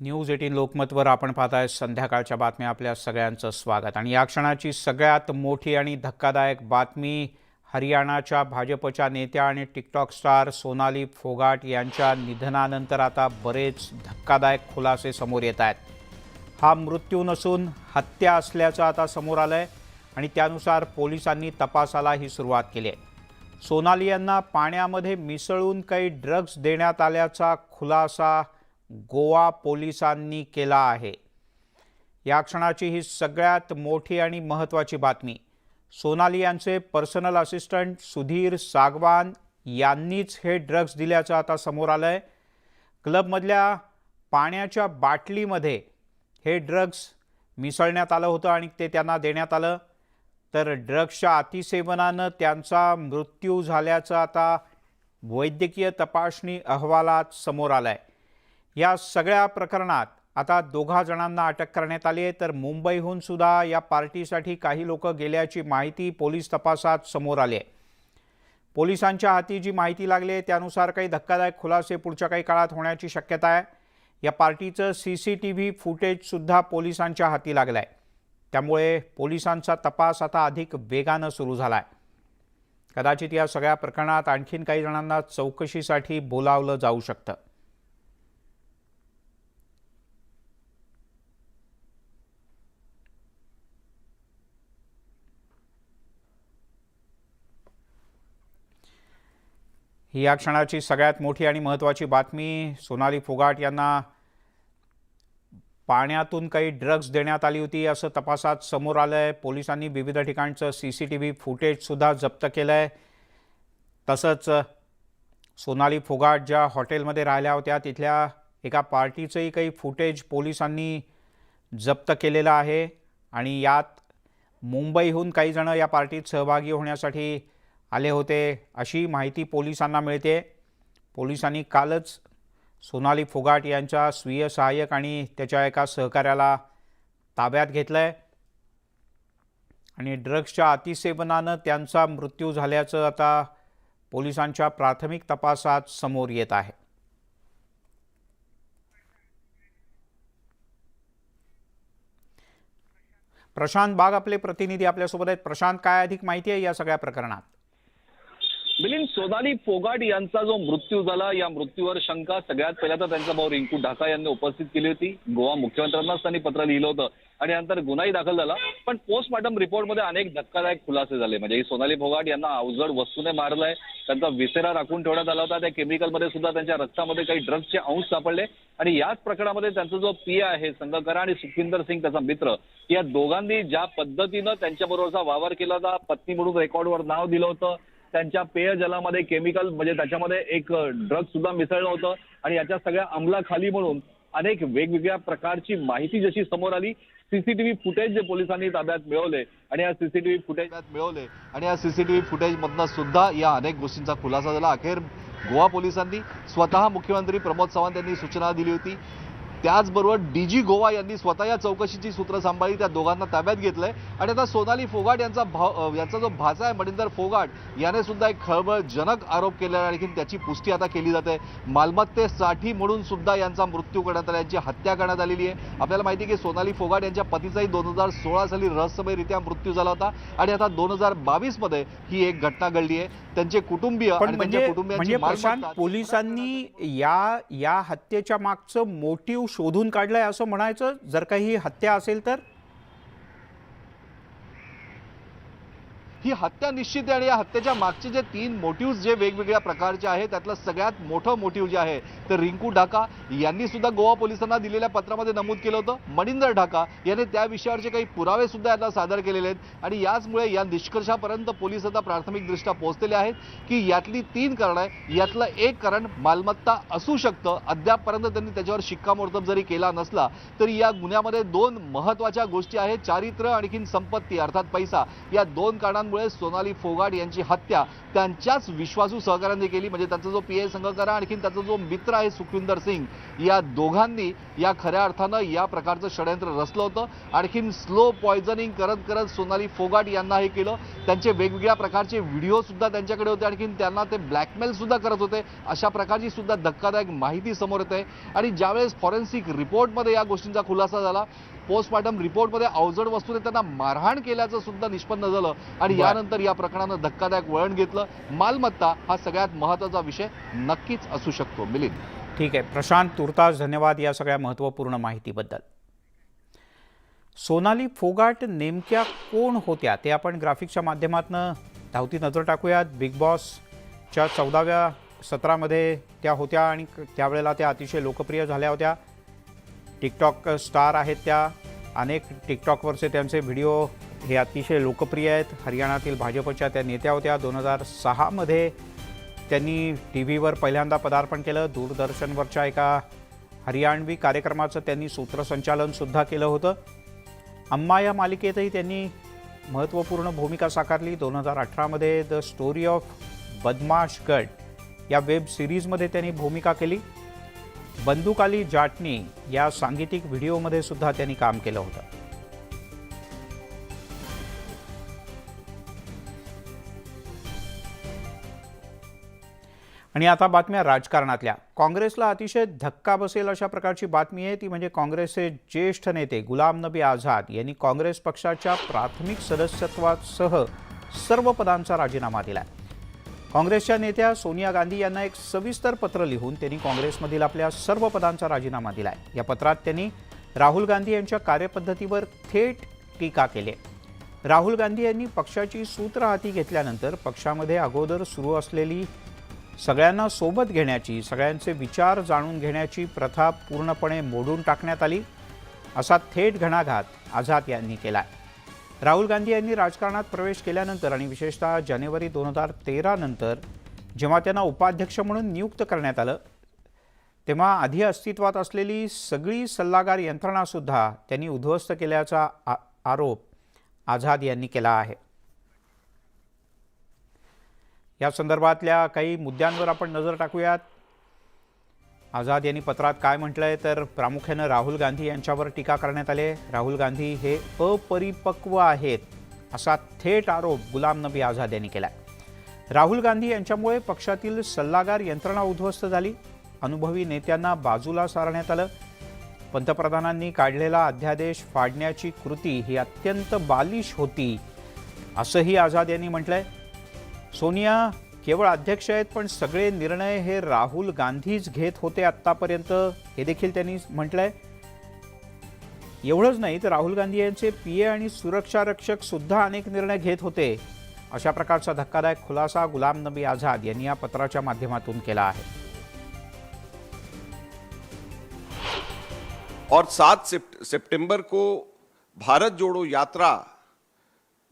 News 18 लोकमतवर आपण पाहताय संध्याकाळच्या बातम्या. आपल्या सगळ्यांचं स्वागत. आणि या क्षणाची सगळ्यात मोठी आणि धक्कादायक बातमी हरियाणाच्या भाजपच्या नेत्या आणि टिकटॉक स्टार सोनाली फोगाट यांच्या निधनानंतर आता बरेच धक्कादायक खुलासे समोर येत आहेत. हा मृत्यू नसून हत्या असल्याचं आता समोर आलंय आणि त्यानुसार पोलिसांनी तपासाला ही सुरुवात केली आहे. सोनाली यांना पाण्यामध्ये मिसळून काही ड्रग्ज देण्यात आल्याचा खुलासा गोवा पोलिसांनी केला आहे. या क्षणाची ही सगळ्यात मोठी आणि महत्त्वाची बातमी. सोनाली यांचे पर्सनल असिस्टंट सुधीर सागवान यांनीच हे ड्रग्ज दिल्याचं आता समोर आलंय. क्लबमधल्या पाण्याच्या बाटलीमध्ये हे ड्रग्ज मिसळण्यात आलं होतं आणि ते त्यांना देण्यात आलं. तर ड्रग्जच्या अतिसेवनानं त्यांचा मृत्यू झाल्याचं आता वैद्यकीय तपासणी अहवालात समोर आलंय. या सगळ्या प्रकरणात आता 2 जणांना अटक करण्यात आली आहे. तर मुंबईहून सुद्धा या पार्टीसाठी काही लोक गेल्याची माहिती पोलीस तपासात समोर आली आहे. पोलिसांच्या हाती जी माहिती लागली आहे त्यानुसार काही धक्कादायक खुलासे पुढच्या काही काळात होण्याची शक्यता आहे. या पार्टीचं CCTV फुटेजसुद्धा पोलिसांच्या हाती लागलं आहे. त्यामुळे पोलिसांचा तपास आता अधिक वेगानं सुरू झाला आहे. कदाचित या सगळ्या प्रकरणात आणखीन काही जणांना चौकशीसाठी बोलावलं जाऊ शकतं. ही या क्षणाची सगळ्यात मोठी आणि महत्त्वाची बातमी. सोनाली फोगाट यांना पाण्यातून काही ड्रग्ज देण्यात आली होती असं तपासात समोर आलं आहे. पोलिसांनी विविध ठिकाणचं CCTV फुटेजसुद्धा जप्त केलं आहे. तसंच सोनाली फोगाट ज्या हॉटेलमध्ये राहिल्या होत्या तिथल्या एका पार्टीचंही काही फुटेज पोलिसांनी जप्त केलेलं आहे. आणि यात मुंबईहून काही जण या पार्टीत सहभागी होण्यासाठी आले होते अशी माहिती पोलिसांना मिळते. पोलिसांनी कालच सोनाली फोगाट यांच्या स्वीय सहाय्यक आणि त्याच्या एका सहकार्याला ताब्यात घेतलंय आणि ड्रग्जच्या अतिसेवनानं त्यांचा मृत्यू झाल्याचं आता पोलिसांच्या प्राथमिक तपासात समोर येत आहे. प्रशांत बाग आपले प्रतिनिधी आपल्यासोबत आहेत. प्रशांत, काय अधिक माहिती आहे या सगळ्या प्रकरणात? मिलिंद, सोनाली फोगाट यांचा जो मृत्यू झाला या मृत्यूवर शंका सगळ्यात पहिला तर त्यांचा भाऊ रिंकू ढाका यांनी उपस्थित केली होती. गोवा मुख्यमंत्र्यांनाच त्यांनी पत्र लिहिलं होतं आणि नंतर गुन्हाही दाखल झाला. पण पोस्टमॉर्टम रिपोर्टमध्ये अनेक धक्कादायक खुलासे झाले. म्हणजे सोनाली फोगाट यांना अवजड वस्तूने मारलंय, त्यांचा विसेरा राखून ठेवण्यात आला होता. त्या केमिकलमध्ये सुद्धा त्यांच्या रक्तामध्ये काही ड्रग्जचे अंश सापडले आणि याच प्रकरणामध्ये त्यांचा जो पिया आहे संगकरा आणि सुखविंदर सिंग त्याचा मित्र, या दोघांनी ज्या पद्धतीनं त्यांच्याबरोबरचा वावर केला होता, पत्नी म्हणून रेकॉर्डवर नाव दिलं होतं, त्यांच्या पेयजलामध्ये केमिकल म्हणजे त्याच्यामध्ये एक ड्रग सुद्धा मिसळलं होतं आणि याच्या सगळ्या अंमलाखाली म्हणून अनेक वेगवेगळ्या प्रकारची माहिती जशी समोर आली. CCTV फुटेज जे पोलिसांनी ताब्यात मिळवले आणि या CCTV फुटेज मधनं सुद्धा या अनेक गोष्टींचा खुलासा झाला. अखेर गोवा पोलिसांनी स्वतः मुख्यमंत्री प्रमोद सावंत यांनी सूचना दिली होती. त्याचबरोबर DG गोवा यांनी स्वतः या चौकशीची सूत्र सांभाळली, त्या दोघांना ताब्यात घेतलंय. आणि आता सोनाली फोगाट यांचा जो भाचा आहे मणिंदर फोगाट याने सुद्धा एक खळबळजनक आरोप केला आहे. आणखी त्याची पुष्टी आता केली जाते. मालमत्तेसाठी म्हणून सुद्धा यांचा मृत्यू करण्यात आला, यांची हत्या करण्यात आलेली आहे. आपल्याला माहिती आहे की सोनाली फोगाट यांच्या पतीचाही 2016 साली रहस्यमयरित्या मृत्यू झाला होता आणि आता 2022 मध्ये ही एक घटना घडली आहे. त्यांचे कुटुंबीय आणि त्यांच्या कुटुंबियांची मालमत्ता पोलिसांनी या हत्येच्या मागचं मोटिव्ह शोधून काढलंय असं म्हणायचं, जर काही हत्या असेल तर? ही हत्या निश्चित आहे आणि या हत्येच्या मागचे जे 3 मोटिव्ह जे वेगवेगळ्या प्रकारचे आहेत त्यातलं सगळ्यात मोठं मोटिव्ह जे आहे तर रिंकू ढाका यांनी सुद्धा गोवा पोलिसांना दिलेल्या पत्रामध्ये नमूद केलं होतं. मणिंदर ढाका याने त्या विषयावरचे काही पुरावे सुद्धा आता सादर केलेले आहेत आणि याचमुळे या निष्कर्षापर्यंत पोलीस आता प्राथमिकदृष्ट्या पोहोचलेले आहेत की यातली 3 कारण आहे, यातलं एक कारण मालमत्ता असू शकतं. अद्यापपर्यंत त्यांनी त्याच्यावर शिक्कामोर्तब जरी केला नसला तरी या गुन्ह्यामध्ये 2 महत्त्वाच्या गोष्टी आहेत, चारित्र्य आणखीन संपत्ती अर्थात पैसा. या 2 कारणांमुळे त्यामुळे सोनाली फोगाट यांची हत्या त्यांच्याच विश्वासू सहकाऱ्यांनी केली, म्हणजे त्यांचा जो पीए संघकरा आणखी त्याचा जो मित्र आहे सुखविंदर सिंग, या दोघांनी या खऱ्या अर्थानं या प्रकारचं षडयंत्र रचलं होतं. आणखीन स्लो पॉयझनिंग करत करत सोनाली फोगाट यांना हे केलं. त्यांचे वेगवेगळ्या प्रकारचे व्हिडिओ सुद्धा त्यांच्याकडे होते, आणखीन त्यांना ते ब्लॅकमेल सुद्धा करत होते. अशा प्रकारची सुद्धा धक्कादायक माहिती समोर येते. आणि ज्यावेळेस फॉरेन्सिक रिपोर्टमध्ये या गोष्टींचा खुलासा झाला, पोस्टमॉर्टम रिपोर्टमध्ये अवजड वस्तूने त्यांना मारहाण केल्याचं सुद्धा निष्पन्न झालं. आणि यानंतर या प्रकरणानं धक्कादायक वळण घेतलं. मालमत्ता हा सगळ्यात महत्त्वाचा विषय नक्कीच असू शकतो. मिलिंद. ठीक आहे प्रशांत, तुर्तास धन्यवाद या सगळ्या महत्त्वपूर्ण माहितीबद्दल. सोनाली फोगाट नेमक्या कोण होत्या ते आपण ग्राफिक्सच्या माध्यमातून धावती नजर टाकूयात. बिग बॉसच्या 14व्या सत्रामध्ये त्या होत्या आणि त्यावेळेला त्या अतिशय लोकप्रिय झाल्या होत्या. टिकटॉक स्टार आहेत त्या. अनेक टिकटॉकवरचे त्यांचे व्हिडिओ हे अतिशय लोकप्रिय आहेत. हरियाणातील भाजपच्या त्या नेत्या होत्या. 2006मध्ये त्यांनी टी व्हीवर पहिल्यांदा पदार्पण केलं. दूरदर्शनवरच्या एका हरियाणवी कार्यक्रमाचं त्यांनी सूत्रसंचालनसुद्धा केलं होतं. अम्मा या मालिकेतही त्यांनी महत्त्वपूर्ण भूमिका साकारली. 2018मध्ये द स्टोरी ऑफ बदमाश गट या वेब सिरीजमध्ये त्यांनी भूमिका केली. बंदुकाली जाटनी या सांगीतिक व्हिडिओमध्ये सुद्धा त्यांनी काम केलं होतं. आणि आता बातम्या राजकारणातल्या. काँग्रेसला अतिशय धक्का बसेल अशा प्रकारची बातमी आहे. ती म्हणजे काँग्रेसचे ज्येष्ठ नेते गुलाम नबी आझाद यांनी काँग्रेस पक्षाच्या प्राथमिक सदस्यत्वासह सर्व पदांचा राजीनामा दिला. काँग्रेसच्या नेत्या सोनिया गांधी यांना एक सविस्तर पत्र लिहून त्यांनी काँग्रेसमधील आपल्या सर्व पदांचा राजीनामा दिला आहे. या पत्रात त्यांनी राहुल गांधी यांच्या कार्यपद्धतीवर थेट टीका केली आहे. राहुल गांधी यांनी पक्षाची सूत्र हाती घेतल्यानंतर पक्षामध्ये अगोदर सुरू असलेली सगळ्यांना सोबत घेण्याची, सगळ्यांचे विचार जाणून घेण्याची प्रथा पूर्णपणे मोडून टाकण्यात आली, असा थेट घणाघात आझाद यांनी केला आहे. राहुल गांधी यांनी राजकारणात प्रवेश केल्यानंतर आणि विशेषतः जानेवारी 2013 नंतर जेव्हा त्यांना उपाध्यक्ष म्हणून नियुक्त करण्यात आलं, तेव्हा आधी अस्तित्वात असलेली सगळी सल्लागार यंत्रणासुद्धा त्यांनी उद्ध्वस्त केल्याचा आरोप आझाद यांनी केला आहे. या संदर्भातल्या काही मुद्द्यांवर आपण नजर टाकूयात. आझाद यांनी पत्रात काय म्हटलंय तर प्रामुख्यानं राहुल गांधी यांच्यावर टीका करण्यात आली. राहुल गांधी हे अपरिपक्व आहेत असा थेट आरोप गुलाम नबी आझाद यांनी केला. राहुल गांधी यांच्यामुळे पक्षातील सल्लागार यंत्रणा उद्ध्वस्त झाली. अनुभवी नेत्यांना बाजूला सारण्यात आलं. पंतप्रधानांनी काढलेला अध्यादेश फाडण्याची कृती ही अत्यंत बालिश होती असंही आझाद यांनी म्हटलंय. सोनिया केवळ अध्यक्ष आहेत, पण सगळे निर्णय हे राहुल गांधीच घेत होते आत्तापर्यंत, हे देखील त्यांनी म्हटलंय. एवढंच नाही तर राहुल गांधी यांचे पीए आणि सुरक्षा रक्षक सुद्धा अनेक निर्णय घेत होते, अशा प्रकारचा धक्कादायक खुलासा गुलाम नबी आझाद यांनी या पत्राच्या माध्यमातून केला आहे. और 7 सितंबर को भारत जोड़ो यात्रा,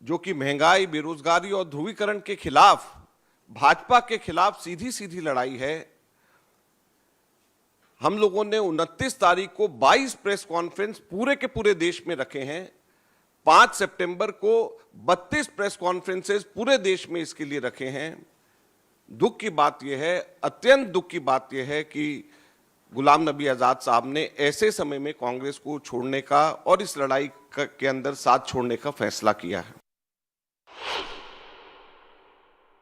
जो कि महंगाई, बेरोजगारी और ध्रुवीकरण के खिलाफ, भाजपा के खिलाफ सीधी सीधी लड़ाई है. हम लोगों ने 29 तारीख को 22 प्रेस कॉन्फ्रेंस पूरे के पूरे देश में रखे हैं. 5 सितंबर को 32 प्रेस कॉन्फ्रेंसेस पूरे देश में इसके लिए रखे हैं. दुख की बात यह है, अत्यंत दुख की बात यह है कि गुलाम नबी आजाद साहब ने ऐसे समय में कांग्रेस को छोड़ने का और इस लड़ाई के अंदर साथ छोड़ने का फैसला किया है.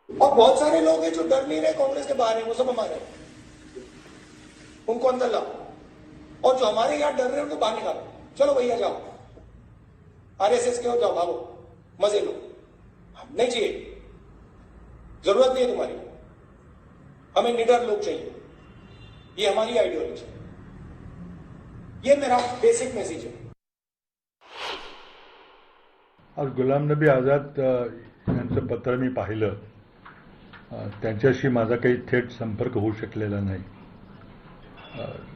और बहुत सारे लोग हैं जो डर नहीं रहे कांग्रेस के बाहर है, वो सब हमारे हैं. उनको अंदर लाओ, और जो हमारे यहां डर रहे हैं उनको बाहर निकालो. चलो भैया जाओ, आरएसएस के हो जाओ, भागो, मजे लो. नहीं चाहिए, जरूरत नहीं है तुम्हारी. हमें निडर लोग चाहिए. ये हमारी आइडियोलॉजी है. ये मेरा बेसिक मैसेज है. आज गुलाम नबी आझाद यांचं पत्र मी पाहिलं. त्यांच्याशी माझा काही थेट संपर्क होऊ शकलेला नाही.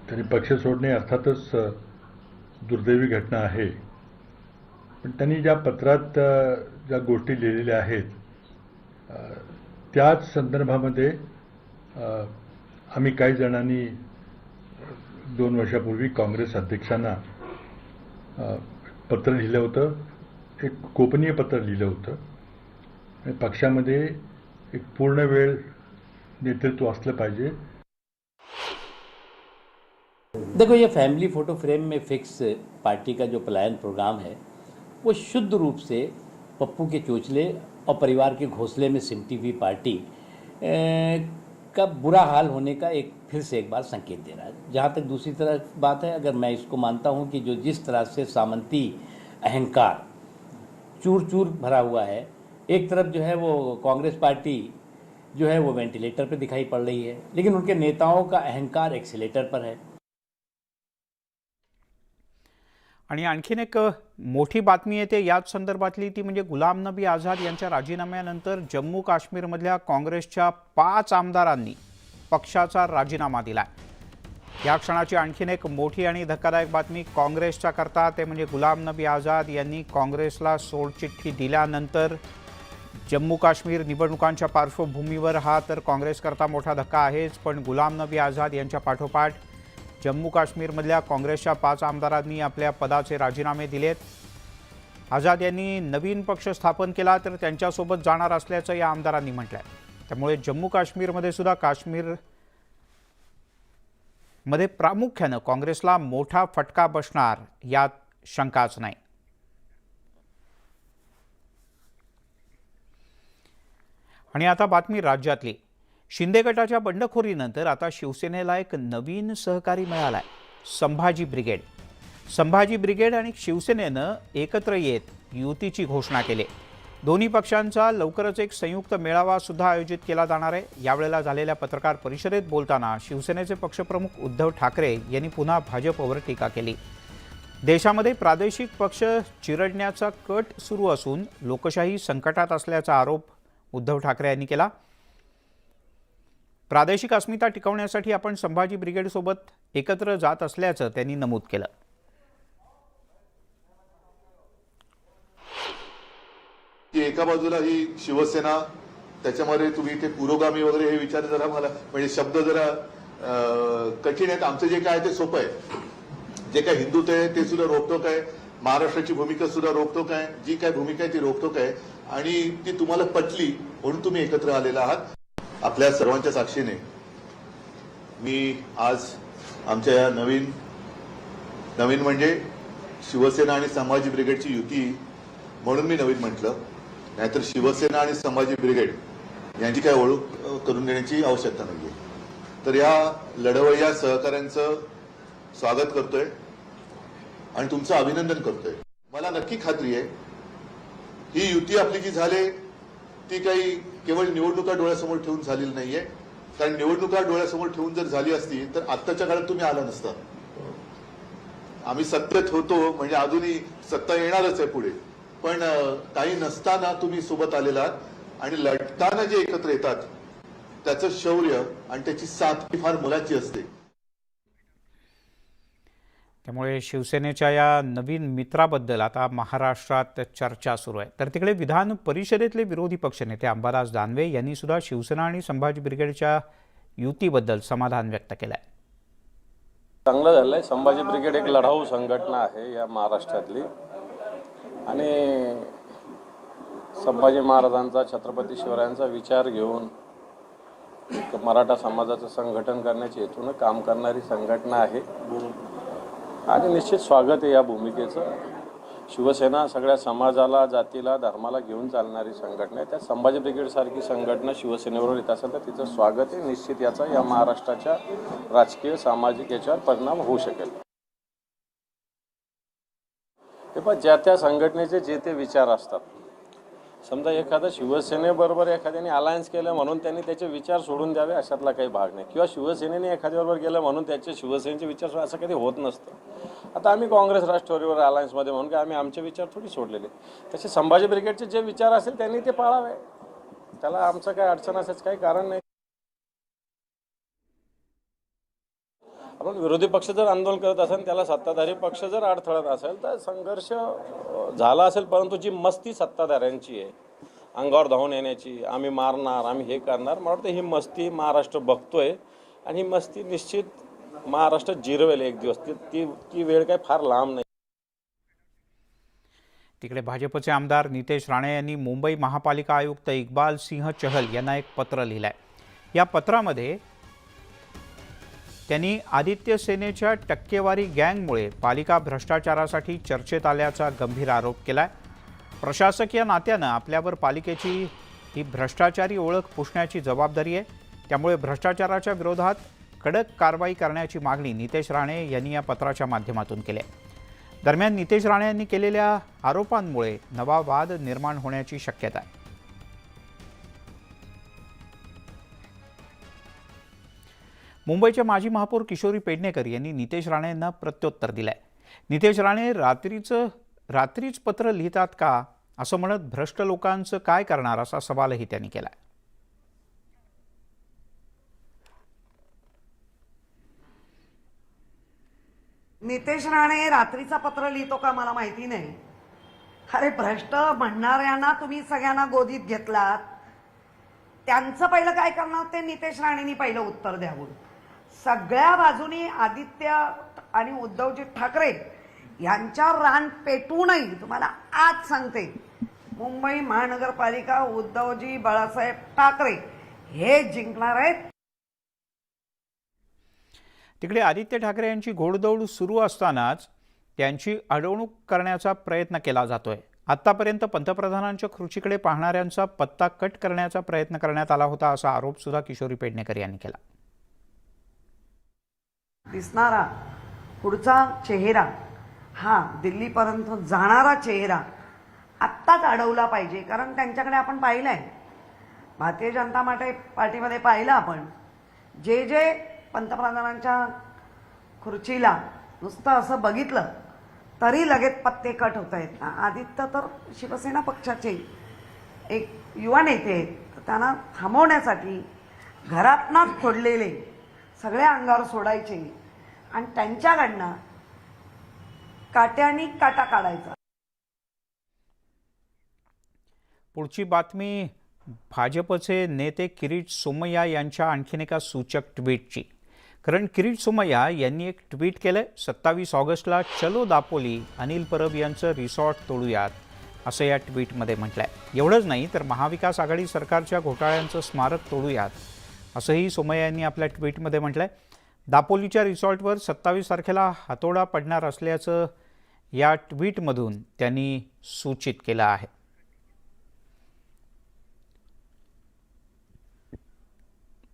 त्यांनी पक्ष सोडणे अर्थातच दुर्दैवी घटना आहे, पण त्यांनी ज्या पत्रात ज्या गोष्टी लिहिलेल्या आहेत त्याच संदर्भामध्ये आम्ही काही जणांनी 2 वर्षापूर्वी काँग्रेस अध्यक्षांना पत्र लिहिलं होतं. एक गोपनीय पत्र लिहिलं होतं आणि पक्षामध्ये एक पूर्ण वेळ नेतृत्व असलं पाहिजे. देखो, ये फैमिली फ़ोटो फ्रेम में फिक्स पार्टी का जो पलायन प्रोग्राम है वो शुद्ध रूप से पप्पू के चोचले और परिवार के घोंसले में सिमटी हुई पार्टी का बुरा हाल होने का फिर से एक बार संकेत दे रहा है। जहाँ तक दूसरी तरफ बात है, अगर मैं इसको मानता हूँ कि जिस तरह से सामंती अहंकार चूर चूर भरा हुआ है, एक तरफ जो है वो कांग्रेस पार्टी जो है वो वेंटिलेटर पर दिखाई पड़ रही है, लेकिन उनके नेताओं का अहंकार एक्सीलेटर पर है। आणि आणखीन एक मोठी बातमी येते याच संदर्भातली, ती म्हणजे गुलाम नबी आझाद यांच्या राजीनाम्यानंतर जम्मू काश्मीरमधल्या काँग्रेसच्या 5 आमदारांनी पक्षाचा राजीनामा दिलाय. या क्षणाची आणखीन एक मोठी आणि धक्कादायक बातमी काँग्रेसच्या करता, ते म्हणजे गुलाम नबी आझाद यांनी काँग्रेसला सोडचिठ्ठी दिल्यानंतर जम्मू काश्मीर निवडणुकांच्या पार्श्वभूमीवर हा तर काँग्रेसकरता मोठा धक्का आहेच, पण गुलाम नबी आझाद यांच्या पाठोपाठ जम्मू काश्मीरमधल्या काँग्रेसच्या 5 आमदारांनी आपल्या पदाचे राजीनामे दिलेत. आझाद यांनी नवीन पक्ष स्थापन केला तर त्यांच्यासोबत जाणार असल्याचं या आमदारांनी म्हटलंय. त्यामुळे जम्मू काश्मीरमध्ये सुद्धा काश्मीरमध्ये प्रामुख्यानं काँग्रेसला मोठा फटका बसणार यात शंकाच नाही. आणि आता बातमी राज्यातली. शिंदे गटाच्या बंडखोरीनंतर आता शिवसेनेला एक नवीन सहकारी मिळालाय, संभाजी ब्रिगेड. संभाजी ब्रिगेड आणि शिवसेनेनं एकत्र येत युतीची घोषणा केली. दोन्ही पक्षांचा लवकरच एक संयुक्त मेळावा सुद्धा आयोजित केला जाणार आहे. यावेळेला झालेल्या पत्रकार परिषदेत बोलताना शिवसेनेचे पक्षप्रमुख उद्धव ठाकरे यांनी पुन्हा भाजपवर टीका केली. देशामध्ये प्रादेशिक पक्ष चिरडण्याचा कट सुरू असून लोकशाही संकटात असल्याचा आरोप उद्धव ठाकरे यांनी केला. प्रादेशिक अस्मिता टिकवण्यासाठी आपण संभाजी ब्रिगेडसोबत एकत्र जात असल्याचं त्यांनी नमूद केलं. की एका बाजूला ही शिवसेना, त्याच्यामध्ये तुम्ही ते पुरोगामी वगैरे हे विचार जरा मला म्हणजे शब्द जरा कठीण आहेत. आमचं जे काय ते सोपं आहे. जे काय हिंदुत्व आहे ते सुद्धा रोखतो आहे, महाराष्ट्राची भूमिका सुद्धा रोखतो आहे, जी काय भूमिका आहे ती रोखतो आहे आणि ती तुम्हाला पटली म्हणून तुम्ही एकत्र आलेला आहात. आपल्या सर्वांच्या साक्षीने मी आज आमच्या या नवीन म्हणजे शिवसेना आणि संभाजी ब्रिगेडची युती म्हणून मी नवीन म्हटलं, नाहीतर शिवसेना आणि संभाजी ब्रिगेड यांची काय ओळख करून देण्याची आवश्यकता नाहीये. तर या लढवय्या सहकाऱ्यांचं स्वागत करतोय आणि तुमचं अभिनंदन करतोय. मला नक्की खात्री आहे ही युती आपली जी झाली ती काही केवळ निवडणुका डोळ्यासमोर ठेवून झालेली नाहीये. कारण निवडणुका डोळ्यासमोर ठेवून जर झाली असती तर आत्ताच्या काळात तुम्ही आला नसता. आम्ही सत्तेत होतो म्हणजे अजूनही सत्ता येणारच आहे पुढे, पण काही नसताना तुम्ही सोबत आलेला आहात आणि लढताना जे एकत्र येतात त्याचं शौर्य आणि त्याची साथ ही फार मोलाची असते. त्यामुळे शिवसेनेच्या या नवीन मित्राबद्दल आता महाराष्ट्रात चर्चा सुरू आहे. तर तिकडे विधान परिषदेतले विरोधी पक्षनेते अंबादास दानवे यांनी सुद्धा शिवसेना आणि संभाजी ब्रिगेडच्या युतीबद्दल समाधान व्यक्त केलं आहे. चांगलं झालंय. संभाजी ब्रिगेड एक लढाऊ संघटना आहे या महाराष्ट्रातली आणि संभाजी महाराजांचा, छत्रपती शिवरायांचा विचार घेऊन मराठा समाजाचं संघटन करण्याच्या हेतून काम करणारी संघटना आहे आणि निश्चित स्वागत आहे या भूमिकेचं. शिवसेना सगळ्या समाजाला, जातीला, धर्माला घेऊन चालणारी संघटना आहे. त्या संभाजी ब्रिगेडसारखी संघटना शिवसेनेबरोबर येत असेल तर तिचं स्वागत आहे. निश्चित याचा या महाराष्ट्राच्या राजकीय, सामाजिक याच्यावर परिणाम होऊ शकेल. हे पण ज्या त्या संघटनेचे जे ते विचार असतात. समजा एखादा शिवसेनेबरोबर एखाद्याने अलायन्स केलं म्हणून त्यांनी त्याचे विचार सोडून द्यावे अशातला काही भाग नाही, किंवा शिवसेनेने एखाद्याबरोबर गेलं म्हणून त्याचे शिवसेनेचे विचार सोडून असं कधी होत नसतं. आता आम्ही काँग्रेस राष्ट्रवादीवर अलायन्समध्ये म्हणून की आम्ही आमचे विचार थोडी सोडलेले. तसे संभाजी ब्रिगेडचे जे विचार असेल त्यांनी ते पाळावे, त्याला आमचं काही अडचण असायचं काही कारण नाही. आपण विरोधी पक्ष जर आंदोलन करत असेल, त्याला सत्ताधारी पक्ष जर अडथळत असेल तर संघर्ष झाला असेल, परंतु जी मस्ती सत्ताधाऱ्यांची आहे अंगावर धावून येण्याची, आम्ही मारणार, आम्ही हे करणार, मला वाटतं ही मस्ती महाराष्ट्र बघतोय आणि ही मस्ती निश्चित महाराष्ट्र जिरवेल एक दिवस. ती वेळ काय फार लांब नाही. तिकडे भाजपचे आमदार नितेश राणे यांनी मुंबई महापालिका आयुक्त इक्बाल सिंह चहल यांना एक पत्र लिहिलं आहे। या पत्रामध्ये त्यांनी आदित्य सेनेच्या टक्केवारी गँगमुळे पालिका भ्रष्टाचारासाठी चर्चेत आल्याचा गंभीर आरोप केलाय। प्रशासकीय नात्यानं आपल्यावर पालिकेची ही भ्रष्टाचारी ओळख पुसण्याची जबाबदारी आहे, त्यामुळे भ्रष्टाचाराच्या विरोधात कडक कारवाई करण्याची मागणी नितेश राणे यांनी या पत्राच्या माध्यमातून केली आहे। दरम्यान नितेश राणे यांनी केलेल्या आरोपांमुळे नवा वाद निर्माण होण्याची शक्यता आहे। मुंबईच्या माजी महापौर किशोरी पेडणेकर यांनी नितेश राणे यांना प्रत्युत्तर दिलंय। नितेश राणे रात्रीच पत्र लिहितात का असं म्हणत भ्रष्ट लोकांचं काय करणार असा सवालही त्यांनी केलाय। नितेश राणे रात्रीचा पत्र लिहितो का मला माहिती नाही। अरे भ्रष्ट म्हणणाऱ्यांना तुम्ही सगळ्यांना गोदीत घेतलात, त्यांचं पहिलं काय करणार ते नितेश राणेंनी पहिलं उत्तर द्यावं। सगळ्या बाजूनी आदित्य आणि उद्धवजी ठाकरे यांच्यावर रान पेटूनही तुम्हाला आज सांगते, मुंबई महानगरपालिका उद्धवजी बाळासाहेब ठाकरे हे जिंकणार आहेत। तिकडे आदित्य ठाकरे यांची घोडदौड सुरू असतानाच त्यांची अडवणूक करण्याचा प्रयत्न केला जातोय। आतापर्यंत पंतप्रधानांच्या खुर्चीकडे पाहणाऱ्यांचा पत्ता कट करण्याचा प्रयत्न करण्यात आला होता असा आरोप सुद्धा किशोरी पेडणेकर यांनी केला। दिसणारा पुढचा चेहरा हा दिल्लीपर्यंत जाणारा चेहरा आत्ताच अडवला पाहिजे, कारण त्यांच्याकडे आपण पाहिलंय भारतीय जनता पार्टीमध्ये पाहिलं आपण, जे जे पंतप्रधानांच्या खुर्चीला नुसतं असं बघितलं तरी लगेच पत्ते कट होत आहेत ना। आदित्य तर शिवसेना पक्षाचे एक युवा नेते आहेत, त्यांना थांबवण्यासाठी घरातनाच फोडलेले सगळ्या अंगावर सोडायचे आणि त्यांच्याकडनं काट्यानी काटा काढायचा। पुढची बातमी भाजपचे नेते किरीट सोमय्या यांच्या आणखीन एका सूचक ट्विटची। कारण किरीट सोमय्या यांनी एक ट्विट केलंय, 27 ऑगस्टला चलो दापोली, अनिल परब यांचं रिसॉर्ट तोडूयात असं या ट्विटमध्ये म्हटलंय। एवढंच नाही तर महाविकास आघाडी सरकारच्या घोटाळ्यांचं स्मारक तोडूयात असंही सोमय्या यांनी आपल्या ट्विटमध्ये म्हटलंय। दापोलीच्या रिसॉर्टवर 27 तारखेला हातोडा पडणार असल्याचं या ट्विटमधून त्यांनी सूचित केलं आहे।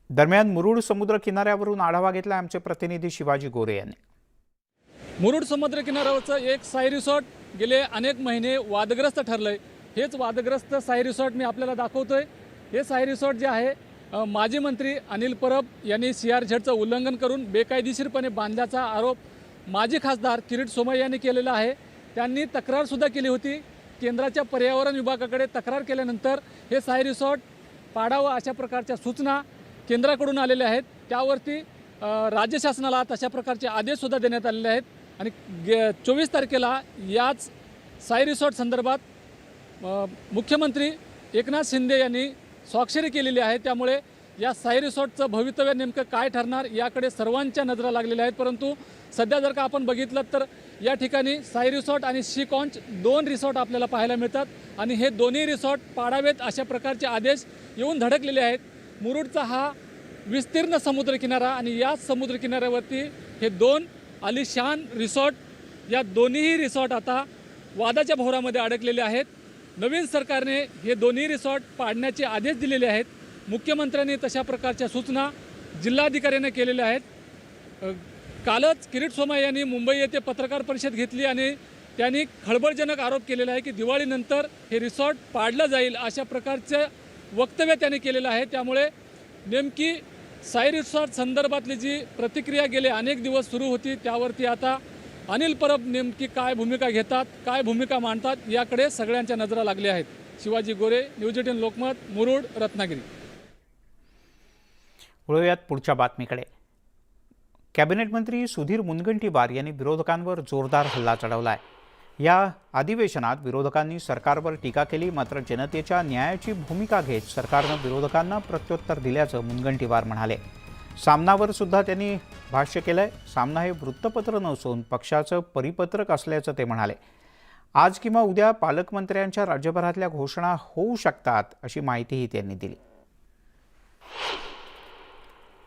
दरम्यान मुरुड समुद्र किनाऱ्यावरून आढावा घेतला आमचे प्रतिनिधी शिवाजी गोरे यांनी। मुरुड समुद्र किनाऱ्यावरचं एक साई रिसॉर्ट गेले अनेक महिने वादग्रस्त ठरलंय। हेच वादग्रस्त साई रिसॉर्ट मी आपल्याला दाखवतोय। हे साई रिसॉर्ट जे आहे माजी मंत्री अनिल परब यांनी CRZचं उल्लंघन करून बेकायदेशीरपणे बांधल्याचा आरोप माजी खासदार किरीट सोमय्या यांनी केलेला आहे। त्यांनी तक्रारसुद्धा केली होती। केंद्राच्या पर्यावरण विभागाकडे तक्रार केल्यानंतर हे साई रिसॉर्ट पाडावं अशा प्रकारच्या सूचना केंद्राकडून आलेल्या आहेत। त्यावरती राज्य शासनाला तशा प्रकारचे आदेशसुद्धा देण्यात आलेले आहेत आणि 24 तारखेला याच साई रिसॉर्ट संदर्भात मुख्यमंत्री एकनाथ शिंदे यांनी स्वाक्षरी केलेली आहे। त्यामुळे या साई रिसॉर्टचं भवितव्य नेमकं काय ठरणार याकडे सर्वांच्या नजरा लागलेल्या आहेत। परंतु सध्या जर का आपण बघितलं तर या ठिकाणी साई रिसॉर्ट आणि शी कॉन्च 2 रिसॉर्ट आपल्याला पाहायला मिळतात आणि हे दोन्ही रिसॉर्ट पाडावेत अशा प्रकारचे आदेश येऊन धडकलेले आहेत। मुरुडचा हा विस्तीर्ण समुद्रकिनारा आणि या समुद्रकिनाऱ्यावरती हे 2 आलिशान रिसॉर्ट, या दोन्हीही रिसॉर्ट आता वादाच्या भोवरामध्ये अडकलेले आहेत। नवीन सरकारने हे दोन्ही रिसॉर्ट पाडण्याचे आदेश दिलेले आहेत। मुख्यमंत्र्यांनी तशा प्रकारच्या सूचना जिल्हाधिकाऱ्यांना केलेल्या आहेत। कालच किरीट सोमय्या यांनी मुंबई येथे पत्रकार परिषद घेतली आणि त्यांनी खळबळजनक आरोप केलेला आहे की दिवाळीनंतर हे रिसॉर्ट पाडलं जाईल अशा प्रकारचं वक्तव्य त्यांनी केलेलं आहे। त्यामुळे नेमकी साई रिसॉर्ट संदर्भातली जी प्रतिक्रिया गेले अनेक दिवस सुरू होती त्यावरती आता अनिल परब नेमकी काय भूमिका घेतात, काय भूमिका मांडतात याकडे सगळ्यांच्या नजरा लागल्या आहेत। शिवाजी गोरे, न्यूज 18 लोकमत, मुरुड, रत्नागिरी। वळूयात पुढच्या बातमीकडे। कॅबिनेट मंत्री सुधीर मुनगंटीवार यांनी विरोधकांवर जोरदार हल्ला चढवला आहे। या अधिवेशनात विरोधकांनी सरकारवर टीका केली, मात्र जनतेच्या न्यायाची भूमिका घेत सरकारनं विरोधकांना प्रत्युत्तर दिल्याचं मुनगंटीवार म्हणाले। सामनावर सुद्धा त्यांनी भाष्य केलंय। सामना हे वृत्तपत्र नसून पक्षाचं परिपत्रक असल्याचं ते म्हणाले। आज किंवा उद्या पालकमंत्र्यांच्या राज्यभरातल्या घोषणा होऊ शकतात अशी माहितीही त्यांनी दिली.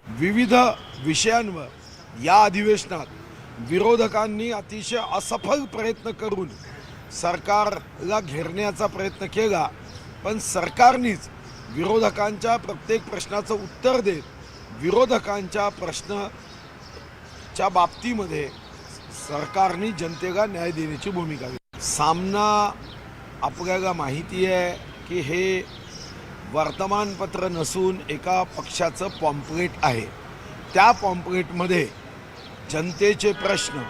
विविध विषयांवर या अधिवेशनात विरोधकांनी अतिशय असफल प्रयत्न करून सरकारला घेरण्याचा प्रयत्न केला, पण सरकारनेच विरोधकांच्या प्रत्येक प्रश्नाचं उत्तर देत विरोधकांच्या प्रश्नाच्या बाबतीमध्ये सरकारने जनतेला न्याय देण्याची भूमिका घेतली. सामना आपल्याला माहिती आहे की हे वर्तमानपत्र नसून एका पक्षाचं पॉम्पलेट आहे. त्या पॉम्पलेटमध्ये जनतेचे प्रश्न,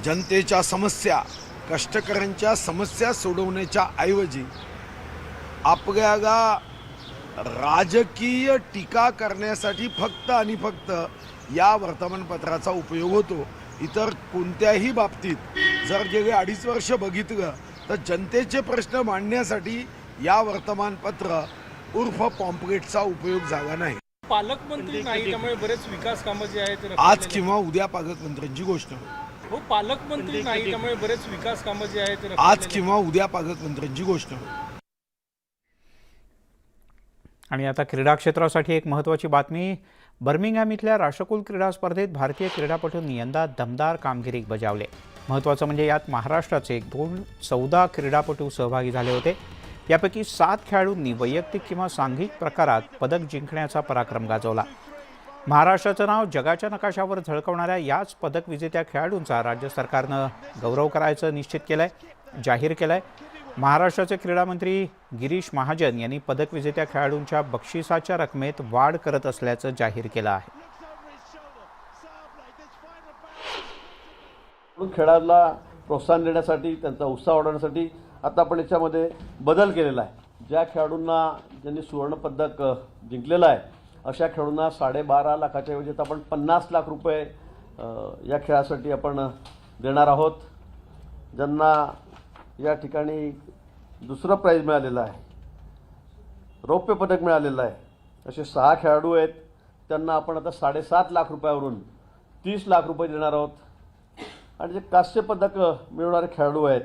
जनतेच्या समस्या, कष्टकऱ्यांच्या समस्या सोडवण्याच्या ऐवजी आपल्याला राजकीय टीका करण्यासाठी फक्त आणि फक्त या वर्तमानपत्राचा उपयोग होतो. इतर कोणत्याही बाबतीत जर गेले 2.5 वर्ष बघितलं तर जनतेचे प्रश्न मांडण्यासाठी या वर्तमानपत्र उर्फ पॉम्पलेटचा उपयोग झाला नाही. पालकमंत्री नाही, त्यामुळे बरेच विकास कामं जे आहेत आज किंवा उद्या पालकमंत्र्यांची घोषणा होईल. हो, पालकमंत्री नाही, त्यामुळे बरेच विकास कामं जे आहेत आज किंवा उद्या पालकमंत्र्यांची घोषणा होईल. आणि आता क्रीडा क्षेत्रासाठी एक महत्त्वाची बातमी. बर्मिंगहॅम इथल्या राष्ट्रकुल क्रीडा स्पर्धेत भारतीय क्रीडापटूंनी यंदा दमदार कामगिरी बजावली. महत्त्वाचं म्हणजे यात महाराष्ट्राचे 14 क्रीडापटू सहभागी झाले होते. यापैकी 7 खेळाडूंनी वैयक्तिक किंवा सांघिक प्रकारात पदक जिंकण्याचा पराक्रम गाजवला. महाराष्ट्राचं नाव जगाच्या नकाशावर झळकवणाऱ्या याच पदक विजेत्या खेळाडूंचा राज्य सरकारनं गौरव करायचं निश्चित केलंय, जाहीर केलंय. महाराष्ट्राचे क्रीडा मंत्री गिरीश महाजन यांनी पदक विजेत्या खेळाडूंच्या बक्षिसाच्या रकमेत वाढ करत असल्याचं जाहीर केलं आहे. खेळाला प्रोत्साहन देण्यासाठी, त्यांचा उत्साह वाढवण्यासाठी आता आपण याच्यामध्ये बदल केलेला आहे. ज्या खेळाडूंना ज्यांनी सुवर्णपदक जिंकलेलं आहे अशा खेळाडूंना 12.5 लाखाच्या ऐवजी आपण 50 लाख रुपये या खेळासाठी आपण देणार आहोत. ज्यांना या ठिकाणी दुसरं प्राईज मिळालेलं आहे, रौप्य पदक मिळालेलं आहे, असे 6 खेळाडू आहेत. त्यांना आपण आता 7.5 लाख रुपयावरून 30 लाख रुपये देणार आहोत. आणि जे कांस्य पदक मिळवणारे खेळाडू आहेत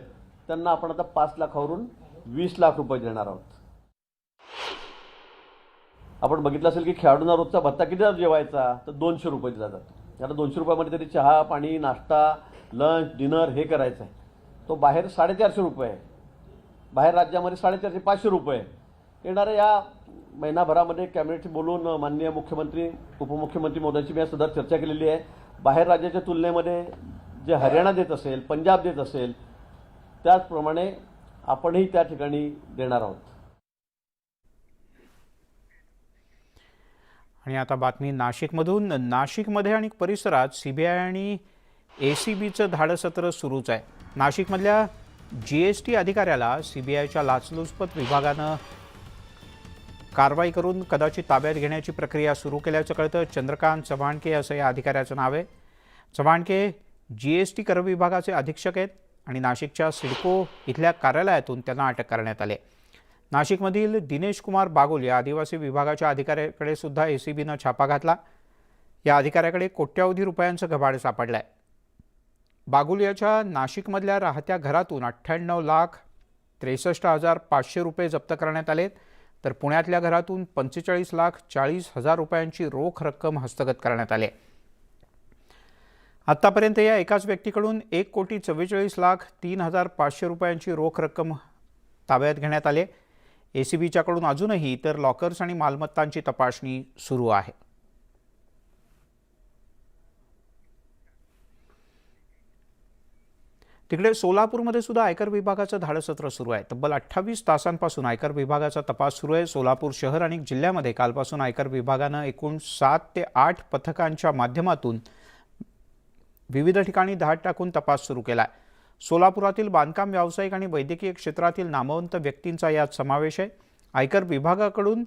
त्यांना आपण आता 5 लाखावरून 20 लाख रुपये देणार आहोत. आपण बघितलं असेल की खेळाडूंना रोजचा भत्ता किती जेवायचा तर 200 रुपये दिला जातो. आता 200 रुपयामध्ये तरी चहा, पाणी, नाश्ता, लंच, डिनर हे करायचं आहे. तो बाहेर 450 रुपये आहे. बाहेर राज्यामध्ये 450-500 रुपये. येणाऱ्या या महिनाभरामध्ये कॅबिनेटशी बोलून माननीय मुख्यमंत्री, उपमुख्यमंत्री महोदयांची मी सुद्धा चर्चा केलेली आहे. बाहेर राज्याच्या तुलनेमध्ये जे हरियाणा देत असेल, पंजाब देत असेल त्याचप्रमाणे आपणही त्या ठिकाणी देणार आहोत. आणि आता बातमी नाशिकमधून. नाशिकमध्ये आणि परिसरात सीबीआय आणि एसीबीचं धाडसत्र सुरूच आहे. नाशिकमधल्या GST अधिकाऱ्याला सीबीआयच्या लाचलुचपत विभागानं कारवाई करून कदाचित ताब्यात घेण्याची प्रक्रिया सुरू केल्याचं कळतं. चंद्रकांत चव्हाणके असं या अधिकाऱ्याचं नाव आहे. चव्हाणके GST कर विभागाचे अधीक्षक आहेत आणि नाशिकच्या सिडको इथल्या कार्यालयातून त्यांना अटक करण्यात आली. नाशिकमधील दिनेश कुमार बागुल या आदिवासी विभागाच्या अधिकाऱ्याकडे सुद्धा एसीबीनं छापा घातला. या अधिकाऱ्याकडे कोट्यावधी रुपयांचं घबाड सापडलं आहे. बागुल याच्या नाशिकमधल्या राहत्या घरातून 98,63,500 रुपये जप्त करण्यात आलेत, तर पुण्यातल्या घरातून 45,40,00,000 रुपयांची रोख रक्कम हस्तगत करण्यात आली. आत्तापर्यंत या एकाच व्यक्तीकडून 1,44,03,500 रुपयांची रोख रक्कम ताब्यात घेण्यात आली. एसीबीच्याकडून अजूनही इतर लॉकर्स आणि मालमत्तांची तपासणी सुरू आहे. तिकडे सोलापूरमध्ये सुद्धा आयकर विभागाचं धाडसत्र सुरू आहे. तब्बल 28 तासांपासून आयकर विभागाचा तपास सुरू आहे. सोलापूर शहर आणि जिल्ह्यामध्ये कालपासून आयकर विभागानं एकूण 7 ते 8 पथकांच्या माध्यमातून विविध ठिकाणी धाड टाकून तपास सुरू केला आहे. सोलापुरातील बांधकाम व्यावसायिक आणि वैद्यकीय क्षेत्रातील नामवंत व्यक्तींचा यात समावेश आहे. आयकर विभागाकडून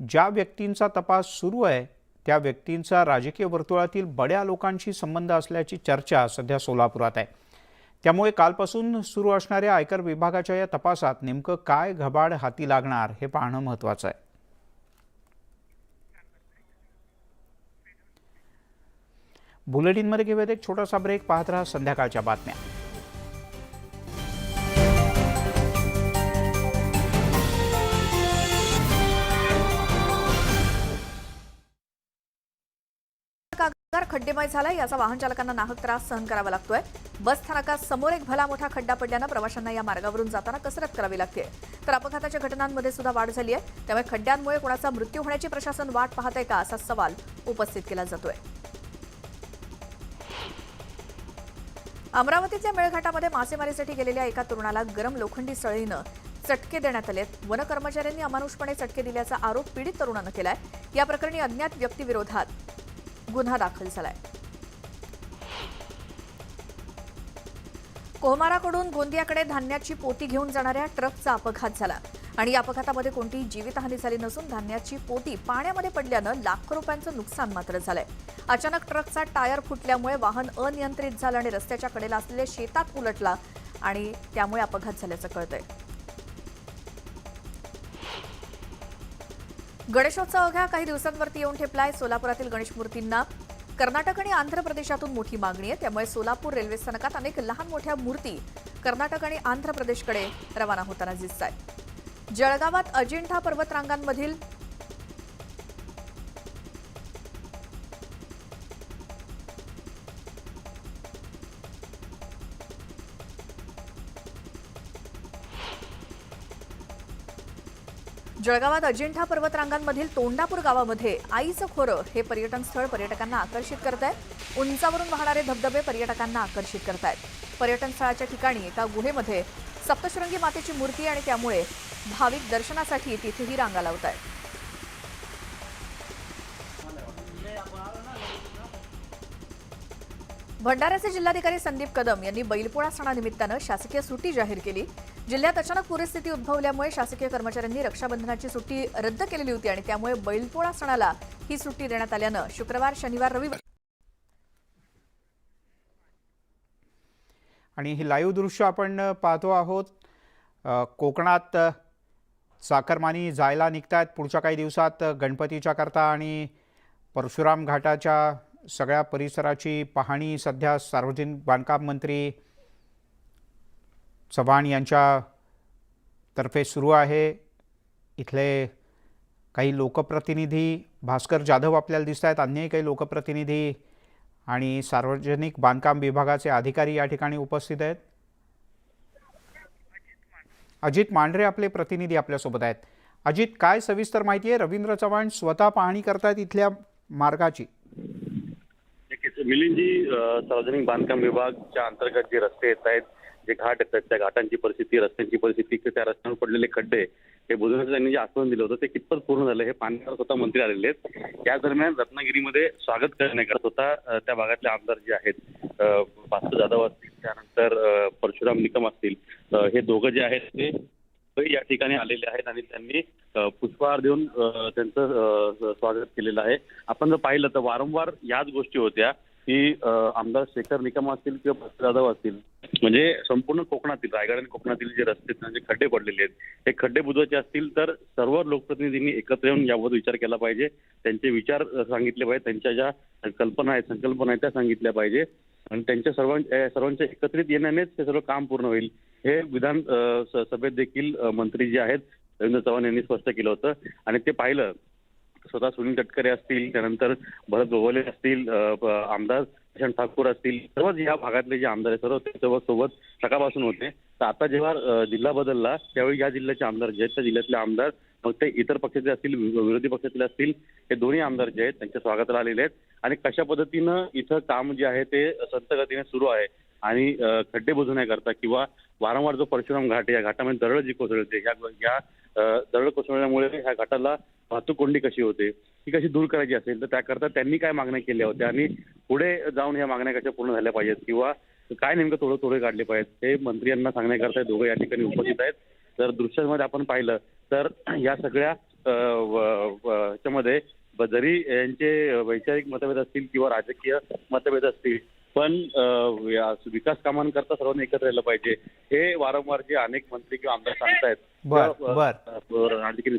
ज्या व्यक्तींचा तपास सुरू आहे त्या व्यक्तींचा राजकीय वर्तुळातील बड्या लोकांशी संबंध असल्याची चर्चा सध्या सोलापुरात आहे. त्यामुळे कालपासून सुरू असणाऱ्या आयकर विभागाच्या या तपासात नेमकं काय घबाड हाती लागणार हे पाहणं महत्त्वाचं आहे. बुलेटिनमध्ये घेऊयात एक छोटासा ब्रेक. पाहत राहा संध्याकाळच्या बातम्या. खड्डेमय झालाय, याचा वाहन चालकांना नाहक त्रास सहन करावा लागतोय. बस स्थानकात समोर एक भला मोठा खड्डा पडल्यानं प्रवाशांना या मार्गावरून जाताना कसरत करावी लागते. तर अपघाताच्या घटनांमध्ये सुद्धा वाढ झाली आहे. त्यामुळे खड्ड्यांमुळे कोणाचा मृत्यू होण्याची प्रशासन वाट पाहत आहे का, असा सवाल उपस्थित केला जातोय. अमरावतीच्या मेळघाटामध्ये मासेमारीसाठी गेलेल्या एका तरुणाला गरम लोखंडी सळीनं चटके देण्यात आले. वन कर्मचाऱ्यांनी अमानुषपणे चटके दिल्याचा आरोप पीडित तरुणानं केलाय. या प्रकरणी अज्ञात व्यक्तीविरोधात गुन्हा दाखल झालाय. कोहमाराकडून गोंदियाकडे धान्याची पोती घेऊन जाणाऱ्या ट्रकचा अपघात झाला आणि या अपघातामध्ये कोणतीही जीवितहानी झाली नसून धान्याची पोती पाण्यामध्ये पडल्यानं लाखो रुपयांचं नुकसान मात्र झालंय. अचानक ट्रकचा टायर फुटल्यामुळे वाहन अनियंत्रित झालं आणि रस्त्याच्या कडेला असलेल्या शेतात उलटला आणि त्यामुळे अपघात झाल्याचं कळतंय. गणेशोत्सव अवघ्या काही दिवसांवरती येऊन ठेपलाय. सोलापुरातील गणेश मूर्तींना कर्नाटक आणि आंध्र प्रदेशातून मोठी मागणी आहे. त्यामुळे सोलापूर रेल्वे स्थानकात अनेक लहान मोठ्या मूर्ती कर्नाटक आणि आंध्र प्रदेशकडे रवाना होताना दिसत आहेत. जळगावात अजिंठा पर्वतरांगांमधील अजिंठा पर्वतरांगांमधील तोंडापूर गावामध्ये आईचं खोरं हे पर्यटन स्थळ पर्यटकांना आकर्षित करत आहे. उंचावरून वाहणारे धबधबे पर्यटकांना आकर्षित करतायत. पर्यटन स्थळाच्या ठिकाणी एका गुहेमध्ये सप्तशृंगी मातेची मूर्ती आणि त्यामुळे भाविक दर्शनासाठी तिथेही रांगा लावत आहेत. भंडाऱ्याचे जिल्हाधिकारी संदीप कदम यांनी बैलपोळा सणानिमित्तानं शासकीय सुट्टी जाहीर केली. जिल्ह्यात अचानक पूरस्थिती उद्भवल्यामुळे शासकीय कर्मचाऱ्यांनी रक्षाबंधनाची सुट्टी रद्द केलेली होती आणि त्यामुळे बैलपोळा सणाला ही सुट्टी देण्यात आल्यानं शुक्रवार, शनिवार, रविवार आणि ही लाईव्ह दृश्य आपण पाहतो आहोत. कोकणात चाकरमानी जायला निघतात पुढच्या काही दिवसात गणपतीच्या करता आणि परशुराम घाटाच्या सगळ्या परिसराची पाहणी सध्या सार्वजनिक बांधकाम मंत्री चव्हाण यांच्यातर्फे सुरू आहे. इथले काही लोकप्रतिनिधी भास्कर जाधव आपल्याला दिसत आहेत, अन्यही काही लोकप्रतिनिधी आणि सार्वजनिक बांधकाम विभागाचे अधिकारी या ठिकाणी उपस्थित आहेत. अजित मांढरे आपले प्रतिनिधी आपल्यासोबत आहेत. अजित, काय सविस्तर माहिती आहे? रवींद्र चव्हाण स्वतः पाहणी करतायत इथल्या मार्गाची. मिलिंदजी, सार्वजनिक बांधकाम विभागाच्या अंतर्गत जे रस्ते येत आहेत, जे घाट येतात, त्या घाटांची परिस्थिती, रस्त्यांची परिस्थिती, त्या रस्त्यांवर पडलेले खड्डे हे बुधवारी त्यांनी जे आश्वासन दिलं होतं ते कितपत पूर्ण झालं हे पाहण्यावर स्वतः मंत्री आलेले आहेत. या दरम्यान रत्नागिरीमध्ये स्वागत करण्याकरता स्वतः त्या भागातले आमदार जे आहेत, भास्कर जाधव असतील, त्यानंतर परशुराम निकम असतील, हे दोघं जे आहेत ते या ठिकाणी आलेले आहेत आणि त्यांनी पुष्पहार देऊन त्यांचं स्वागत केलेलं आहे. आपण जर पाहिलं तर वारंवार याच गोष्टी होत्या की आमदार शेखर निकम असतील किंवा भास्कर जाधव असतील, म्हणजे संपूर्ण कोकणातील, रायगड आणि कोकणातील जे रस्ते जे खड्डे पडलेले आहेत, हे खड्डे बुजवायचे असतील तर सर्व लोकप्रतिनिधींनी एकत्र येऊन यावर विचार केला पाहिजे. त्यांचे विचार सांगितले पाहिजे, त्यांच्या ज्या संकल्पना आहेत त्या सांगितल्या पाहिजे आणि त्यांच्या सर्वांच्या एकत्रित येण्यानेच हे सर्व काम पूर्ण होईल. हे विधान सभेत देखील मंत्री जे आहेत रवींद्र चव्हाण यांनी स्पष्ट केलं होतं आणि ते पाहिलं. स्वतः सुनील तटकरे असतील, त्यानंतर भरत गोगोले असतील, आमदार किशन ठाकूर असतील, सर्वच या भागातले जे आमदार आहेत सर्व सोबत सकाळपासून होते. तर आता जेव्हा जिल्हा बदलला त्यावेळी या जिल्ह्याचे आमदार जे आहेत, त्या जिल्ह्यातले आमदार मग ते इतर पक्षाचे असतील, विरोधी पक्षातले असतील, हे दोन्ही आमदार जे आहेत त्यांच्या स्वागताला आलेले आहेत आणि कशा पद्धतीनं इथं काम जे आहे ते संत गतीने सुरू आहे आणि खड्डे बुजवण्याकरता किंवा वारंवार जो परशुराम घाट आहे, या घाटामध्ये दरड जी कोसळते, या दरड कोसळल्यामुळे ह्या घाटाला वाहतूक कोंडी कशी होते ही कशी दूर करायची असेल तर त्याकरता त्यांनी काय मागण्या केल्या होत्या आणि पुढे जाऊन या मागण्या कशा पूर्ण झाल्या पाहिजेत किंवा काय नेमकं तोडे काढले पाहिजेत हे मंत्री यांना सांगण्याकरता दोघं या ठिकाणी उपस्थित आहेत. तर दृश्यांमध्ये आपण पाहिलं तर या सगळ्या ह्याच्यामध्ये जरी यांचे वैचारिक मतभेद असतील किंवा राजकीय मतभेद असतील पण विकास कामांकरता सर्वांनी एकत्र राहिलं पाहिजे हे वारंवार जे अनेक मंत्री किंवा आमदार सांगतायत.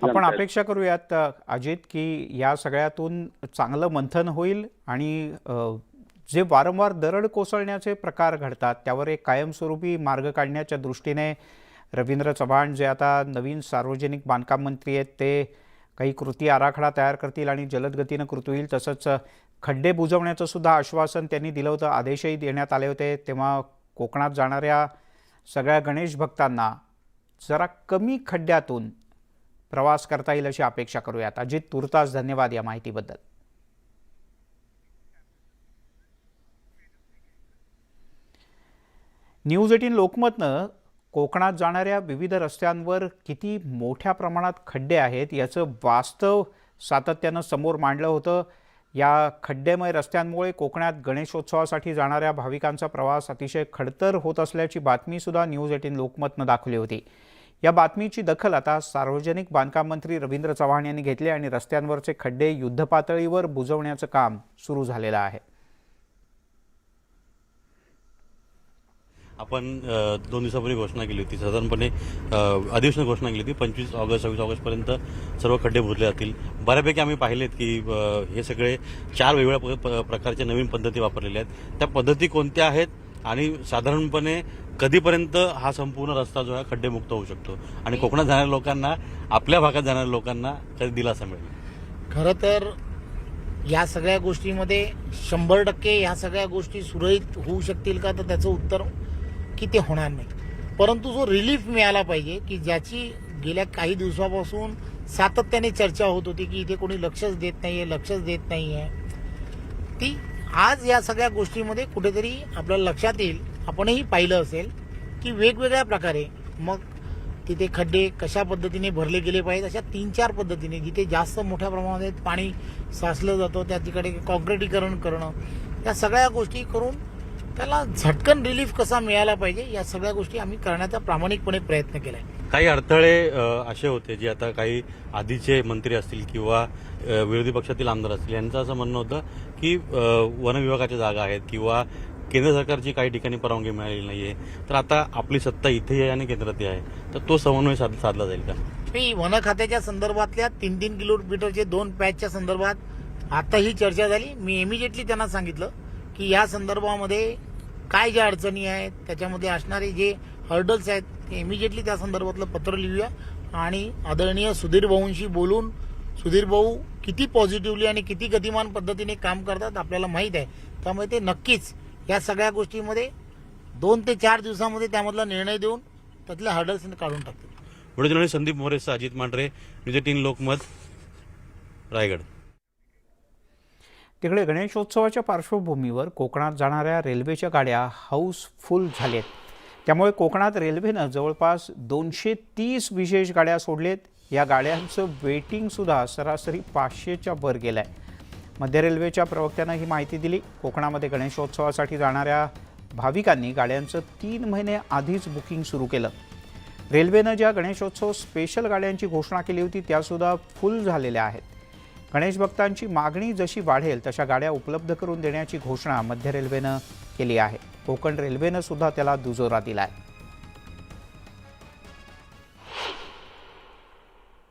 आपण अपेक्षा करूयात अजित की या सगळ्यातून चांगलं मंथन होईल आणि जे वारंवार दरड कोसळण्याचे प्रकार घडतात त्यावर एक कायमस्वरूपी मार्ग काढण्याच्या दृष्टीने रवींद्र चव्हाण जे आता नवीन सार्वजनिक बांधकाम मंत्री आहेत ते काही कृती आराखडा तयार करतील आणि जलद गतीनं कृती होईल. तसंच खड्डे बुजवण्याचं सुद्धा आश्वासन त्यांनी दिलं होतं. आदेशही देण्यात आले होते. तेव्हा कोकणात जाणाऱ्या सगळ्या गणेश भक्तांना जरा कमी खड्ड्यातून प्रवास करता येईल अशी अपेक्षा करूयात. अजित तुर्तास धन्यवाद या माहितीबद्दल. न्यूज 18 लोकमतनं कोकणात जाणाऱ्या विविध रस्त्यांवर किती मोठ्या प्रमाणात खड्डे आहेत याचं वास्तव सातत्यानं समोर मांडलं होतं. या खड्डेमय रस्त्यांमुळे कोकणात गणेशोत्सवासाठी जाणाऱ्या भाविकांचा प्रवास अतिशय खडतर होत असल्याची बातमीसुद्धा न्यूज 18 लोकमतनं दाखवली होती. या बातमीची दखल आता सार्वजनिक बांधकाम मंत्री रवींद्र चव्हाण यांनी घेतली आणि रस्त्यांवरचे खड्डे युद्धपातळीवर बुजवण्याचं काम सुरू झालेलं आहे. आपण 2 दिवसापूर्वी घोषणा केली होती, साधारणपणे अधिवेशनात घोषणा केली होती 25 ऑगस्ट 26 ऑगस्टपर्यंत सर्व खड्डे बुजले जातील. बऱ्यापैकी आम्ही पाहिलेत की हे सगळे 4 वेगवेगळ्या प्रकारच्या नवीन पद्धती वापरलेल्या आहेत. त्या पद्धती कोणत्या आहेत आणि साधारणपणे कधीपर्यंत हा संपूर्ण रस्ता जो आहे खड्डेमुक्त होऊ शकतो आणि कोकणात जाणाऱ्या लोकांना, आपल्या भागात जाणाऱ्या लोकांना कधी दिलासा मिळेल? खरं तर या सगळ्या गोष्टीमध्ये 100% या सगळ्या गोष्टी सुरळीत होऊ शकतील का, तर त्याचं उत्तर की ते होणार नाही. परंतु जो रिलीफ मिळाला पाहिजे की ज्याची गेल्या काही दिवसापासून सातत्याने चर्चा होत होती की इथे कोणी लक्षच देत नाहीये, ती आज या सगळ्या गोष्टीमध्ये कुठेतरी आपल्याला लक्षात येईल. आपणही पाहिलं असेल की वेगवेगळ्या प्रकारे मग तिथे खड्डे कशा पद्धतीने भरले गेले पाहिजेत अशा 3-4 पद्धतीने, जिथे जास्त मोठ्या प्रमाणात पाणी साचलं जातं त्या ठिकाणी कॉन्क्रिटीकरण करणं, या सगळ्या गोष्टी करून त्याला झटकन रिलीफ कसा मिळाला पाहिजे या सगळ्या गोष्टी आम्ही करण्याचा प्रामाणिकपणे प्रयत्न केलाय. काही अडथळे असे होते जे आता काही आधीचे मंत्री असतील किंवा विरोधी पक्षातील आमदार असतील यांचं असं म्हणणं होतं की वन विभागाच्या जागा आहेत किंवा केंद्र सरकारची काही ठिकाणी परवानगी मिळालेली नाहीये, तर आता आपली सत्ता इथेही आहे आणि केंद्रातही आहे, तर तो समन्वय साधला जाईल का? वन खात्याच्या संदर्भातल्या 3-3 किलोमीटरचे 2 पॅचच्या संदर्भात आता ही चर्चा झाली. मी इमिजिएटली त्यांना सांगितलं की या संदर्भामध्ये काय ज्या अडचणी आहेत त्याच्यामध्ये असणारे जे हर्डल्स आहेत ते इमिजिएटली त्या संदर्भातलं पत्र लिहूया आणि आदरणीय सुधीर भाऊंशी बोलून, सुधीर भाऊ किती पॉझिटिव्हली आणि किती गतिमान पद्धतीने काम करतात आपल्याला माहीत आहे, त्यामुळे ते नक्कीच या सगळ्या गोष्टीमध्ये 2 ते 4 दिवसामध्ये त्यामधला निर्णय देऊन त्यातले हर्डल्स काढून टाकतील. पुढे संदीप मोरेचा, अजित मांढरे, न्यूज 18 लोकमत, रायगड. तिकडे गणेशोत्सवाच्या पार्श्वभूमीवर कोकणात जाणाऱ्या रेल्वेच्या गाड्या हाऊसफुल झालेत. त्यामुळे कोकणात रेल्वेनं जवळपास 230 विशेष गाड्या सोडलेत. या गाड्यांचं वेटिंगसुद्धा सरासरी 500च्या वर गेलं आहे. मध्य रेल्वेच्या प्रवक्त्यानं ही माहिती दिली. कोकणामध्ये गणेशोत्सवासाठी जाणाऱ्या भाविकांनी गाड्यांचं 3 महिने आधीच बुकिंग सुरू केलं. रेल्वेनं ज्या गणेशोत्सव स्पेशल गाड्यांची घोषणा केली होती त्यासुद्धा फुल झालेल्या आहेत. गणेश भक्तांची मागणी जशी वाढेल तशा गाड्या उपलब्ध करून देण्याची घोषणा मध्य रेल्वेनं केली आहे. कोकण रेल्वेनं सुद्धा त्याला दुजोरा दिला आहे.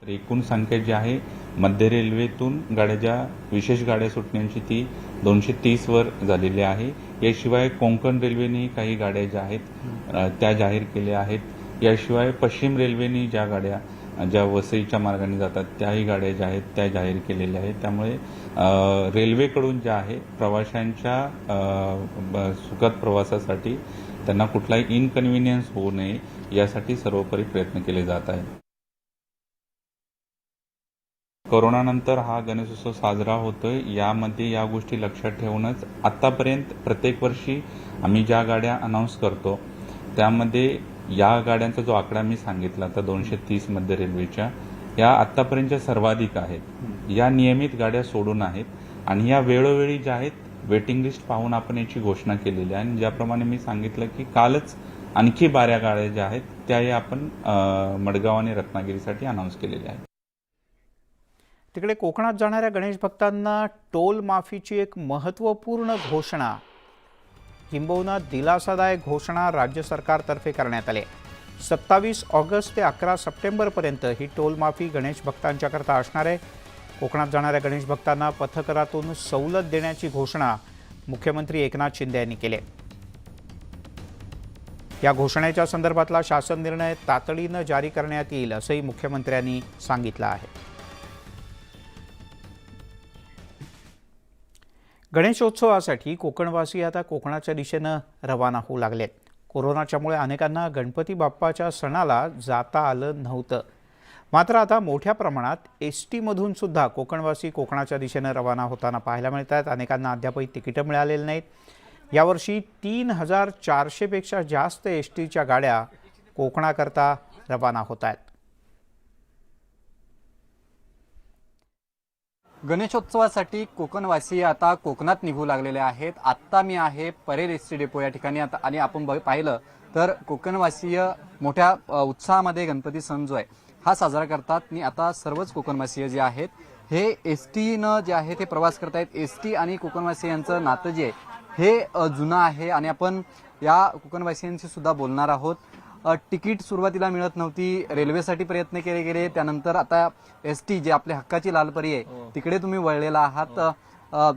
एकूण संख्या जी आहे मध्य रेल्वेतून गाड्या विशेष गाड्या सुटण्याची ती 230 वर झालेली आहे. याशिवाय कोकण रेल्वेने काही गाड्या ज्या आहेत त्या जाहीर केल्या आहेत. याशिवाय पश्चिम रेल्वेने ज्या गाड्या ज्या वसईच्या मार्गाने जातात त्याही गाड्या ज्या आहेत त्या जाहीर केलेल्या आहेत. त्यामुळे रेल्वेकडून ज्या आहे प्रवाशांच्या सुखद प्रवासासाठी त्यांना कुठलाही इनकन्व्हिनियन्स होऊ नये यासाठी सर्वोपरी प्रयत्न केले जात आहेत. कोरोनानंतर हा गणेशोत्सव साजरा होतोय, यामध्ये या गोष्टी लक्षात ठेवूनच आतापर्यंत प्रत्येक वर्षी आम्ही ज्या गाड्या अनाऊन्स करतो त्यामध्ये या गाड्यांचा जो आकडा मी सांगितला तर 230 मध्य रेल्वेच्या या आतापर्यंतच्या सर्वाधिक आहेत. या नियमित गाड्या सोडून आहेत आणि या वेळोवेळी ज्या आहेत वेटिंग लिस्ट पाहून आपण याची घोषणा केलेली आहे. आणि ज्याप्रमाणे मी सांगितलं की कालच आणखी 12 गाड्या ज्या आहेत त्याही आपण मडगाव आणि रत्नागिरीसाठी अनाऊन्स केलेल्या आहेत. तिकडे कोकणात जाणाऱ्या गणेश भक्तांना टोल माफीची एक महत्त्वपूर्ण घोषणा किंबहुना दिलासादायक घोषणा राज्य सरकारतर्फे करण्यात आली. 27 ऑगस्ट ते 11 सप्टेंबरपर्यंत ही टोल माफी गणेश भक्तांच्याकरता असणार आहे. कोकणात जाणाऱ्या गणेश भक्तांना पथकरातून सवलत देण्याची घोषणा मुख्यमंत्री एकनाथ शिंदे यांनी केली. या घोषणेच्या संदर्भातला शासन निर्णय तातडीनं जारी करण्यात येईल असंही मुख्यमंत्र्यांनी सांगितलं आहे. गणेशोत्सवासाठी कोकणवासी आता कोकणाच्या दिशेनं रवाना होऊ लागलेत. कोरोनाच्यामुळे अनेकांना गणपती बाप्पाच्या सणाला जाता आलं नव्हतं. मात्र आता मोठ्या प्रमाणात एसटीमधून सुद्धा कोकणवासी कोकणाच्या दिशेनं रवाना होताना पाहायला मिळत आहेत. अनेकांना अद्यापही तिकीटं मिळालेली नाहीत. यावर्षी 3400 पेक्षा जास्त एसटीच्या गाड्या कोकणाकरता रवाना होत आहेत. गणेशोत्सवासाठी कोकणवासी आता कोकणात निघू लागलेले आहेत. आत्ता मी आहे परेल एसटी डेपो या ठिकाणी आता, आणि आपण पाहिलं तर कोकणवासीय मोठ्या उत्साहामध्ये गणपती सण जो आहे हा साजरा करतात. आणि आता सर्वच कोकणवासीय जे आहेत हे एसटीनं जे आहे ते प्रवास करतायत. एसटी आणि कोकणवासियांचं नातं जे आहे हे जुनं आहे. आणि आपण या कोकणवासियांशी सुद्धा बोलणार आहोत. तिकीट सुरुवातीला मिळत नव्हती, रेल्वेसाठी प्रयत्न केले गेले, त्यानंतर आता एसटी जे आपल्या हक्काची लालपरी आहे तिकडे तुम्ही वळलेला आहात.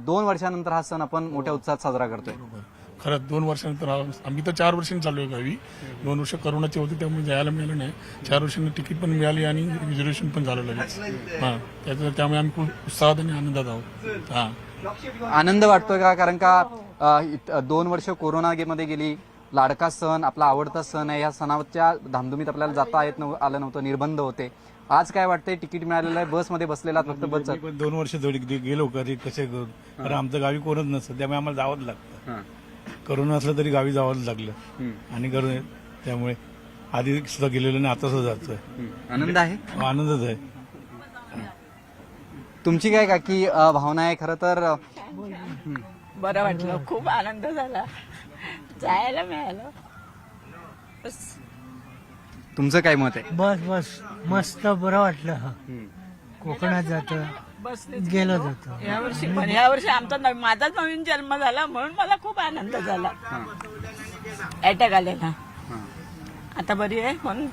2 वर्षानंतर हा सण आपण मोठ्या उत्साहात साजरा करतोय. खरंच 2 वर्षानंतर आम्ही तर 4 वर्षांनी चालू आहे गावी. 2 वर्ष करोनाची होती त्यामुळे जायला मिळालं नाही. 4 वर्षांनी तिकीट पण मिळाली आणि रिझर्वेशन पण झालं लगेच. त्यामुळे आम्ही खूप उत्साहात आणि आनंदात आहोत. आनंद वाटतोय का? कारण का 2 वर्ष कोरोनामध्ये गेली, लाडका सण आपला आवडता सण आहे, या सणाच्या धामधुमीत आपल्याला जाता येत आलं नव्हतं, निर्बंध होते. आज काय वाटतंय? तिकीट मिळालेलं आहे, बसमध्ये बसलेला फक्त बस. 2 वर्ष गेलो कधी कसे करून, कारण आमचं गावी कोणच नसतं त्यामुळे आम्हाला जावंच लागतं. करोना असलं तरी गावी जावंच लागलं आणि करून त्यामुळे आधी सुद्धा गेलेलं नाही, आता सुद्धा जातोय. आनंद आहे, आनंदच आहे. तुमची काय काकी भावना आहे? खरं तर बरं वाटलं, खूप आनंद झाला, जायला मिळालं. बस. तुमचं काय मत आहे? बस मस्त बरं वाटलं. कोकणात जातं, गेलो जातो. यावर्षी आमचा माझाच नवीन जन्म झाला म्हणून मला खूप आनंद झाला. अटॅक आलेला, आता बरी आहे म्हणून.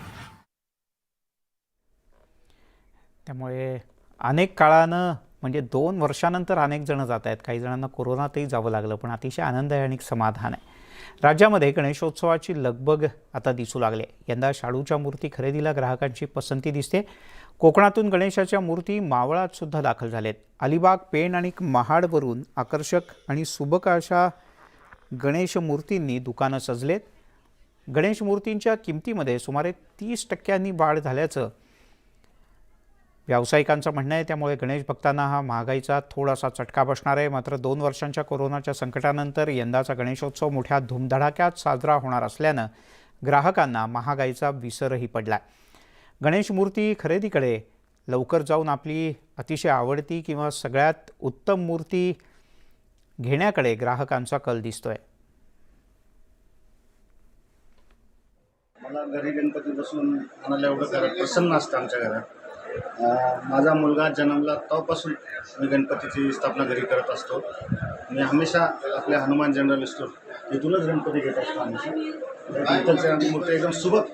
त्यामुळे अनेक काळानं म्हणजे 2 वर्षानंतर अनेक जण जात आहेत. काही जणांना कोरोनातही जावं लागलं, पण अतिशय आनंद आहे आणि समाधान आहे. राज्यामध्ये गणेशोत्सवाची लगबग आता दिसू लागली. यंदा शाडूच्या मूर्ती खरेदीला ग्राहकांची पसंती दिसते. कोकणातून गणेशाच्या मूर्ती मावळात सुद्धा दाखल झालेत. अलिबाग, पेण आणि महाडवरून आकर्षक आणि सुबक अशा गणेश मूर्तींनी दुकानं सजलेत. गणेश मूर्तींच्या किमतीमध्ये सुमारे 30% वाढ झाल्याचं व्यावसायिकांचं म्हणणं आहे. त्यामुळे गणेश भक्तांना हा महागाईचा थोडासा चटका बसणार आहे. मात्र 2 वर्षांच्या कोरोनाच्या संकटानंतर यंदाचा गणेशोत्सव मोठ्या धुमधडाक्यात साजरा होणार असल्यानं ग्राहकांना महागाईचा विसरही पडला. गणेश मूर्ती खरेदीकडे लवकर जाऊन आपली अतिशय आवडती किंवा सगळ्यात उत्तम मूर्ती घेण्याकडे ग्राहकांचा कल दिसतोय. मला घरी गणपती बसून आणायला एवढं प्रसन्न असतं आमच्या घरात. माझा मुलगा जन्मला तेव्हापासून मी गणपतीची स्थापना घरी करत असतो. मी हमेशा आपल्या हनुमान जनरल स्टोर इथूनच गणपती घेत असतो. आमची मूर्ती एकदम सुबक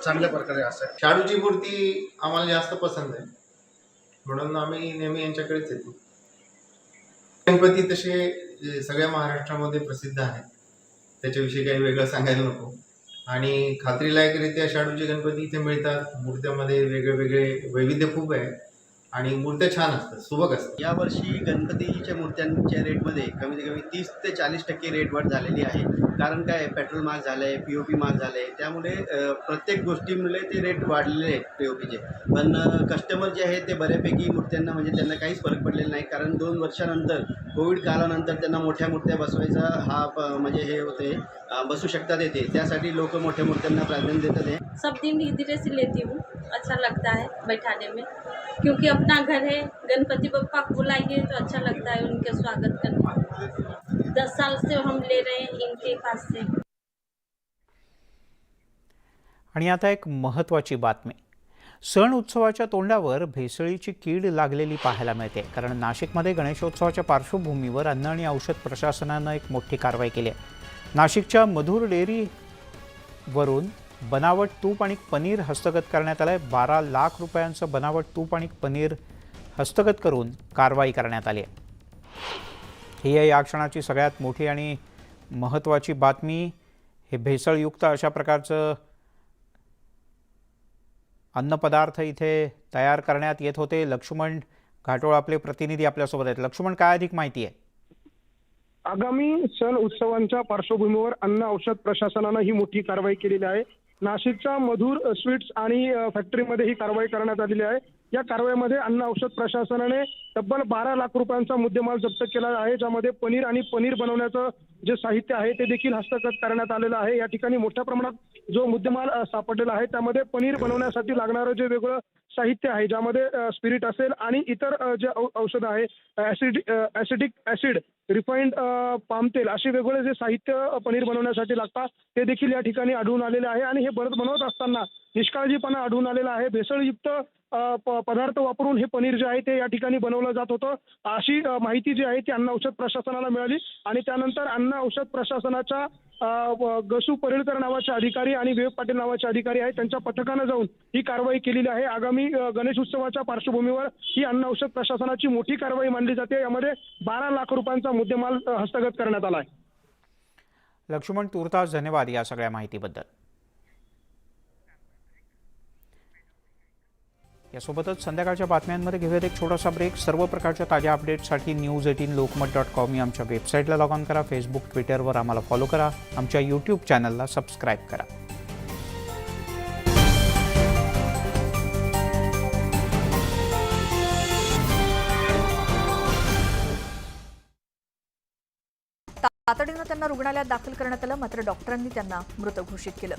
चांगल्या प्रकारे असतात. शाडूची मूर्ती आम्हाला जास्त पसंत आहे म्हणून आम्ही नेहमी यांच्याकडेच येतो. गणपती तसे सगळ्या महाराष्ट्रामध्ये प्रसिद्ध आहेत, त्याच्याविषयी काही वेगळं सांगायला नको. आणि खात्रीलायकरित्या शाडूचे गणपती इथे मिळतात. मूर्त्यामध्ये वेगळे वेगळे वैविध्य खूप आहे आणि मूर्त्या छान असतात, सुबक असतात. यावर्षी गणपतीच्या मूर्त्यांच्या रेटमध्ये कमीत कमी 30 ते 40% रेट वाढ झालेली आहे. कारण काय, पेट्रोल महाग झालं आहे, POP महाग झालं आहे, त्यामुळे प्रत्येक गोष्टीमुळे ते रेट वाढलेले आहेत POPचे. पण कस्टमर जे आहेत ते बऱ्यापैकी मूर्त्यांना म्हणजे त्यांना काहीच फरक पडलेला नाही. कारण 2 वर्षानंतर कोविड कालानंतर त्यांना मोठ्या मूर्त्या बसवायचा हा म्हणजे हे होते, बसू शकतात येते, त्यासाठी लोक मोठ्या मूर्त्यांना प्राधान्य देतात. आहे सब दिन धीरे से लेती हूँ, अच्छा लगता है बैठाने में, क्योंकि अपना घर है. गणपति बप्पा को बुलाइए तो अच्छा लगता है उनके स्वागत करने. 10 साल से हम ले रहे हैं इनके पास से. आणि आता एक महत्त्वाची बातमी. सण उत्सवाच्या तोंडावर भेसळीची कीड लागलेली पाहायला मिळते. कारण नाशिकमध्ये गणेशोत्सवाच्या पार्श्वभूमीवर अन्न आणि औषध प्रशासनानं एक मोठी कारवाई केली आहे. नाशिकच्या मधुर डेअरीवरून बनावट तूप आणि पनीर हस्तगत करण्यात आलं आहे. 12 लाख रुपयांचं बनावट तूप आणि पनीर हस्तगत करून कारवाई करण्यात आली आहे. ही आहे या क्षणाची सगळ्यात मोठी आणि महत्त्वाची बातमी. हे भेसळयुक्त अशा प्रकारचं अन्नपदार्थ इथे तयार करण्यात येत होते. लक्ष्मण घाटोळ आपले प्रतिनिधी आपल्यासोबत आहेत. लक्ष्मण, काय अधिक माहिती आहे? आगामी सण उत्सवांच्या पार्श्वभूमीवर अन्न औषध प्रशासनानं ही मोठी कारवाई केलेली आहे. नाशिकच्या मधुर स्वीट्स आणि फॅक्टरीमध्ये ही कारवाई करण्यात आलेली आहे. या कारवाईमध्ये अन्न औषध प्रशासनाने तब्बल 12 लाख रुपयांचा मुद्देमाल जप्त केला आहे, ज्यामध्ये पनीर आणि पनीर बनवण्याचं जे साहित्य आहे ते देखील हस्तगत करण्यात आलेलं आहे. या ठिकाणी मोठ्या प्रमाणात जो मुद्देमाल सापडलेला आहे त्यामध्ये पनीर बनवण्यासाठी लागणारं जे वेगळं साहित्य आहे, ज्यामध्ये स्पिरिट असेल आणि इतर जे औषधं आहे, ऍसिडिक ऍसिड, रिफाइंड पाम तेल असे वेगवेगळे जे साहित्य पनीर बनवण्यासाठी लागतात ते देखील या ठिकाणी आढळून आलेले आहे. आणि हे बनवत असताना निष्काळजीपणा आढळून आलेला आहे. भेसळयुक्त पदार्थ वापरून हे पनीर जे आहे ते या ठिकाणी बनवलं जात होतं, अशी माहिती जी आहे ती अन्न औषध प्रशासनाला मिळाली. आणि त्यानंतर अन्न औषध प्रशासनाच्या गसू परेलकर नावाचे अधिकारी आणि विवेक पाटील नावाचे अधिकारी आहेत, त्यांच्या पथकानं जाऊन ही कारवाई केलेली आहे. आगामी गणेश उत्सवाच्या पार्श्वभूमीवर ही अन्न औषध प्रशासनाची मोठी कारवाई मानली जाते. यामध्ये 12 लाख रुपयांचा मुद्देमाल हस्तगत करण्यात आला आहे. लक्ष्मण तुर्तास धन्यवाद या सगळ्या माहितीबद्दल. यासोबतच संध्याकाळच्या बातम्यांमध्ये घेऊयात एक छोटासा ब्रेक. सर्व प्रकारच्या ताज्या अपडेट्ससाठी news18lokmat.com ही आमच्या वेबसाईटला लॉग ऑन करा. फेसबुक, ट्विटरवर आम्हाला फॉलो करा. आमच्या यूट्यूब चॅनलला सबस्क्राईब करा. तातडीनं त्यांना रुग्णालयात दाखल करण्यात आलं, मात्र डॉक्टरांनी त्यांना मृत घोषित केलं.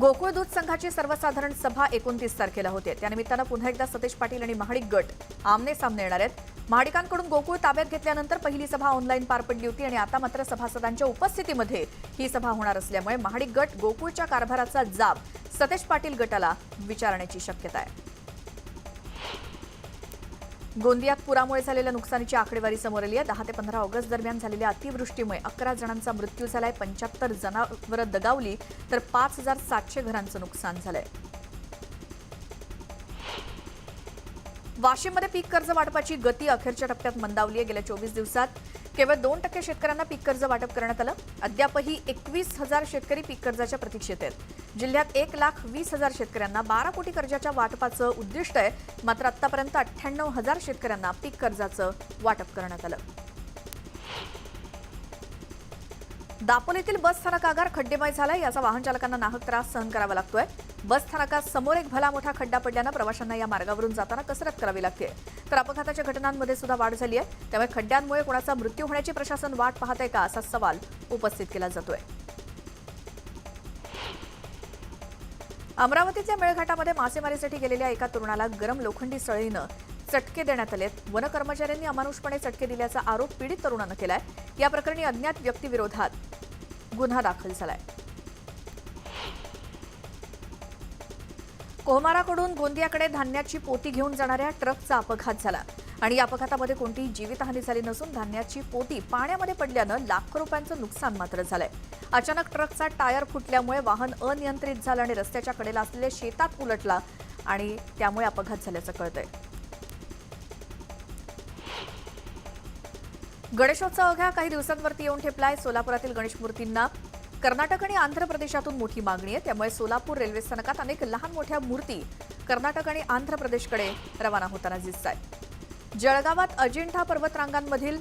गोकुळ दूध संघाची सर्वसाधारण सभा 29 तारखेला होते. त्यानिमित्तानं पुन्हा एकदा सतेज पाटील आणि महाडिक गट आमने सामने येणार आहेत. महाडिकांकडून गोकुळ ताब्यात घेतल्यानंतर पहिली सभा ऑनलाईन पार पडली होती आणि आता मात्र सभासदांच्या उपस्थितीमध्ये ही सभा होणार असल्यामुळे महाडिक गट गोकुळच्या कारभाराचा जाब सतेज पाटील गटाला विचारण्याची शक्यता आहे. गोंदियात पुरामुळे झालेल्या नुकसानीची आकडेवारी समोर आली आहे. 10 ते 15 ऑगस्ट दरम्यान झालेल्या अतिवृष्टीमुळे 11 जणांचा मृत्यू झालाय, 75 जनावरं दगावली तर 5700 घरांचं नुकसान झालंय. वाशिममध्ये पीक कर्ज वाटपाची गती अखेरच्या टप्प्यात मंदावली आहे. गेल्या 24 दिवसात केवळ 2% शेतकऱ्यांना पीक कर्ज वाटप करण्यात आलं. अद्यापही 21,000 शेतकरी पीक कर्जाच्या प्रतीक्षेत आहेत. जिल्ह्यात 1,20,000 शेतकऱ्यांना 12 कोटी कर्जाच्या वाटपाचं उद्दिष्ट आहे. मात्र आतापर्यंत 98,000 शेतकऱ्यांना पीक कर्जाचं वाटप करण्यात आलं. दापोलीतील बस स्थानक आगार खड्डेमय झालाय. याचा वाहन चालकांना नाहक त्रास सहन करावा लागतोय. बस स्थानकात समोर एक भला मोठा खड्डा पडल्यानं प्रवाशांना या मार्गावरून जाताना कसरत करावी लागते. तर अपघाताच्या घटनांमध्ये सुद्धा वाढ झाली आहे. त्यामुळे खड्ड्यांमुळे कोणाचा मृत्यू होण्याची प्रशासन वाट पाहत आहे का असा सवाल उपस्थित केला जातोय. अमरावतीच्या मेळघाटामध्ये मासेमारीसाठी गेलेल्या एका तरुणाला गरम लोखंडी सळीनं चटके देण्यात आलेत. वन कर्मचाऱ्यांनी अमानुषपणे चटके दिल्याचा आरोप पीडित तरुणानं केलाय. या प्रकरणी अज्ञात व्यक्तीविरोधात गुन्हा दाखल झालाय. कोहमाराकडून गोंदियाकडे धान्याची पोती घेऊन जाणाऱ्या ट्रकचा अपघात झाला आणि या अपघातामध्ये कोणतीही जीवितहानी झाली नसून धान्याची पोती पाण्यामध्ये पडल्यानं लाखो रुपयांचं नुकसान मात्र झालंय. अचानक ट्रकचा टायर फुटल्यामुळे वाहन अनियंत्रित झालं आणि रस्त्याच्या कडेला असलेल्या शेतात उलटला आणि त्यामुळे अपघात झाल्याचं कळतंय. गणेशोत्सव अवघ्या काही दिवसांवरती येऊन ठेपलाय. सोलापुरातील गणेश मूर्तींना कर्नाटक आणि आंध्र प्रदेशातून मोठी मागणी आहे. त्यामुळे सोलापूर रेल्वे स्थानकात अनेक लहान मोठ्या मूर्ती कर्नाटक आणि आंध्र प्रदेशकडे रवाना होताना दिसत आहेत. जळगावात अजिंठा पर्वतरांगांमधील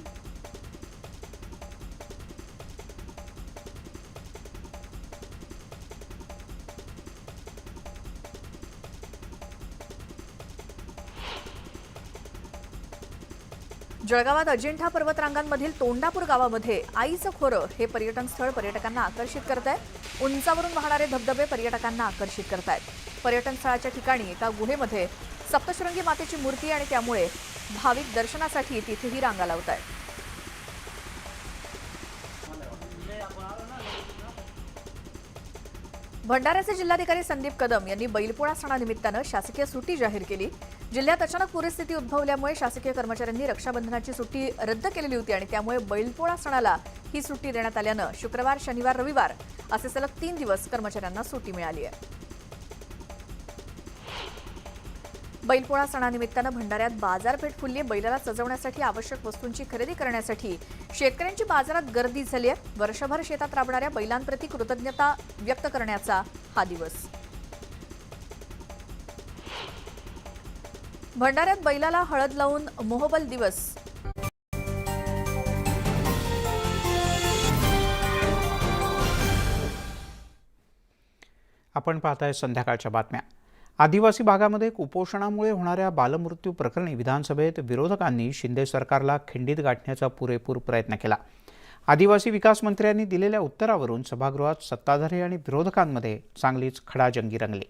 अजिंठा पर्वतरांगांमधील तोंडापूर गावामध्ये आईचं खोरं हे पर्यटन स्थळ पर्यटकांना आकर्षित करत आहे. उंचावरून वाहणारे धबधबे पर्यटकांना आकर्षित करतायत. पर्यटन स्थळाच्या ठिकाणी एका गुहेमध्ये सप्तशृंगी मातेची मूर्ती आणि त्यामुळे भाविक दर्शनासाठी तिथेही रांगा लावत आहेत. भंडाऱ्याचे जिल्हाधिकारी संदीप कदम यांनी बैलपोळा सणानिमित्तानं शासकीय सुट्टी जाहीर केली. जिल्ह्यात अचानक पूरस्थिती उद्भवल्यामुळे शासकीय कर्मचाऱ्यांनी रक्षाबंधनाची सुट्टी रद्द केलेली होती आणि त्यामुळे बैलपोळा सणाला ही सुट्टी देण्यात आल्यानं शुक्रवार, शनिवार, रविवार असे सलग 3 दिवस कर्मचाऱ्यांना सुट्टी मिळाली आहे. बैलपोळा सणानिमित्तानं भंडाऱ्यात बाजारपेठ फुलली. बैलाला सजवण्यासाठी आवश्यक वस्तूंची खरेदी करण्यासाठी शेतकऱ्यांची बाजारात गर्दी झाली आहे. वर्षभर शेतात राबणाऱ्या बैलांप्रती कृतज्ञता व्यक्त करण्याचा हा दिवस. भंडाऱ्यात बैलाला हळद लावून मोहबल दिवस. आपण पाहताय संध्याकाळच्या बातम्या. आदिवासी भागामध्ये कुपोषणामुळे होणाऱ्या बालमृत्यू प्रकरणी विधानसभेत विरोधकांनी शिंदे सरकारला खिंडीत गाठण्याचा पुरेपूर प्रयत्न केला. आदिवासी विकास मंत्र्यांनी दिलेल्या उत्तरावरून सभागृहात सत्ताधारी आणि विरोधकांमध्ये चांगलीच खडाजंगी रंगली.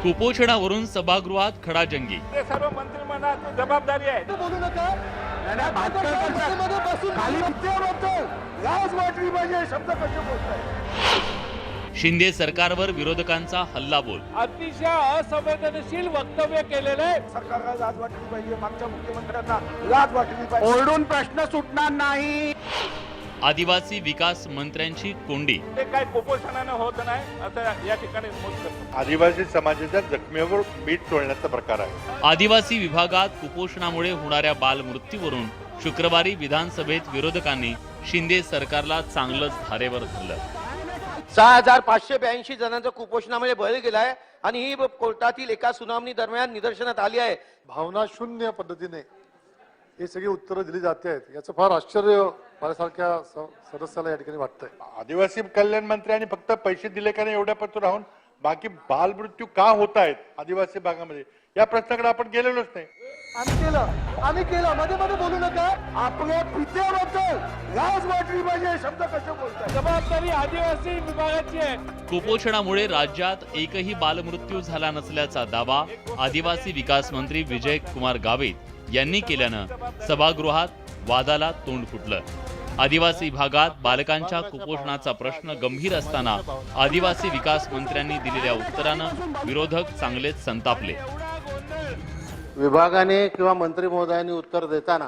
कुपोषणावरून सभागृहात खडाजंगी. सर्व मंत्रिमंडळाची जबाबदारी आहे. बोलू नका. शब्द कसे बोलताय. शिंदे सरकारवर विरोधकांचा हल्लाबोल. अतिशय असंवेदनशील वक्तव्य केलेले. सरकारला लाज वाटली पाहिजे. मागच्या मुख्यमंत्र्यांना लाज वाटली पाहिजे. ओरडून प्रश्न सुटणार नाही. आदिवासी विकास मंत्र्यांची कोंडी. ते काय कुपोषणानं होत नाही असं या ठिकाणी नमूद करतो. आदिवासी समाजाच्या जखमेवर मीठ चोळण्याचा प्रकार आहे. आदिवासी विभागात कुपोषणामुळे होणाऱ्या बालमृत्यूवरून शुक्रवारी विधानसभेत विरोधकांनी शिंदे सरकारला चांगलंच धारेवर धरलं. 6582 जणांचा कुपोषणामुळे बळी गेलाय आणि ही कोर्टातील एका सुनावणी दरम्यान निदर्शनात आली आहे. भावना शून्य पद्धतीने हे सगळी उत्तरं दिली जाते आहेत याचं फार आश्चर्य माझ्यासारख्या सदस्याला या ठिकाणी वाटतंय. आदिवासी कल्याण मंत्र्यांनी फक्त पैसे दिले का नाही एवढ्या पत्र राहून बाकी बालमृत्यू का होत आहेत आदिवासी भागामध्ये या प्रश्नाकडे आपण गेलेलोच नाही. आम्ही केलं मध्ये मध्ये बोलू नका. आपल्या पित्याबद्दल लाज वाटली पाहिजे. शब्द कसे बोलताय. जबाबदारी आदिवासी विभागाची आहे. कुपोषणामुळे राज्यात एकही बालमृत्यू झाला नसल्याचा दावा आदिवासी विकास मंत्री विजय कुमार गावित यांनी केल्यानं सभागृहात वादाला तोंड फुटलं. आदिवासी भागात बालकांच्या कुपोषणाचा प्रश्न गंभीर असताना आदिवासी विकास मंत्र्यांनी दिलेल्या उत्तरानं विरोधक चांगलेच संतापले. विभागाने किंवा मंत्री महोदयांनी उत्तर देताना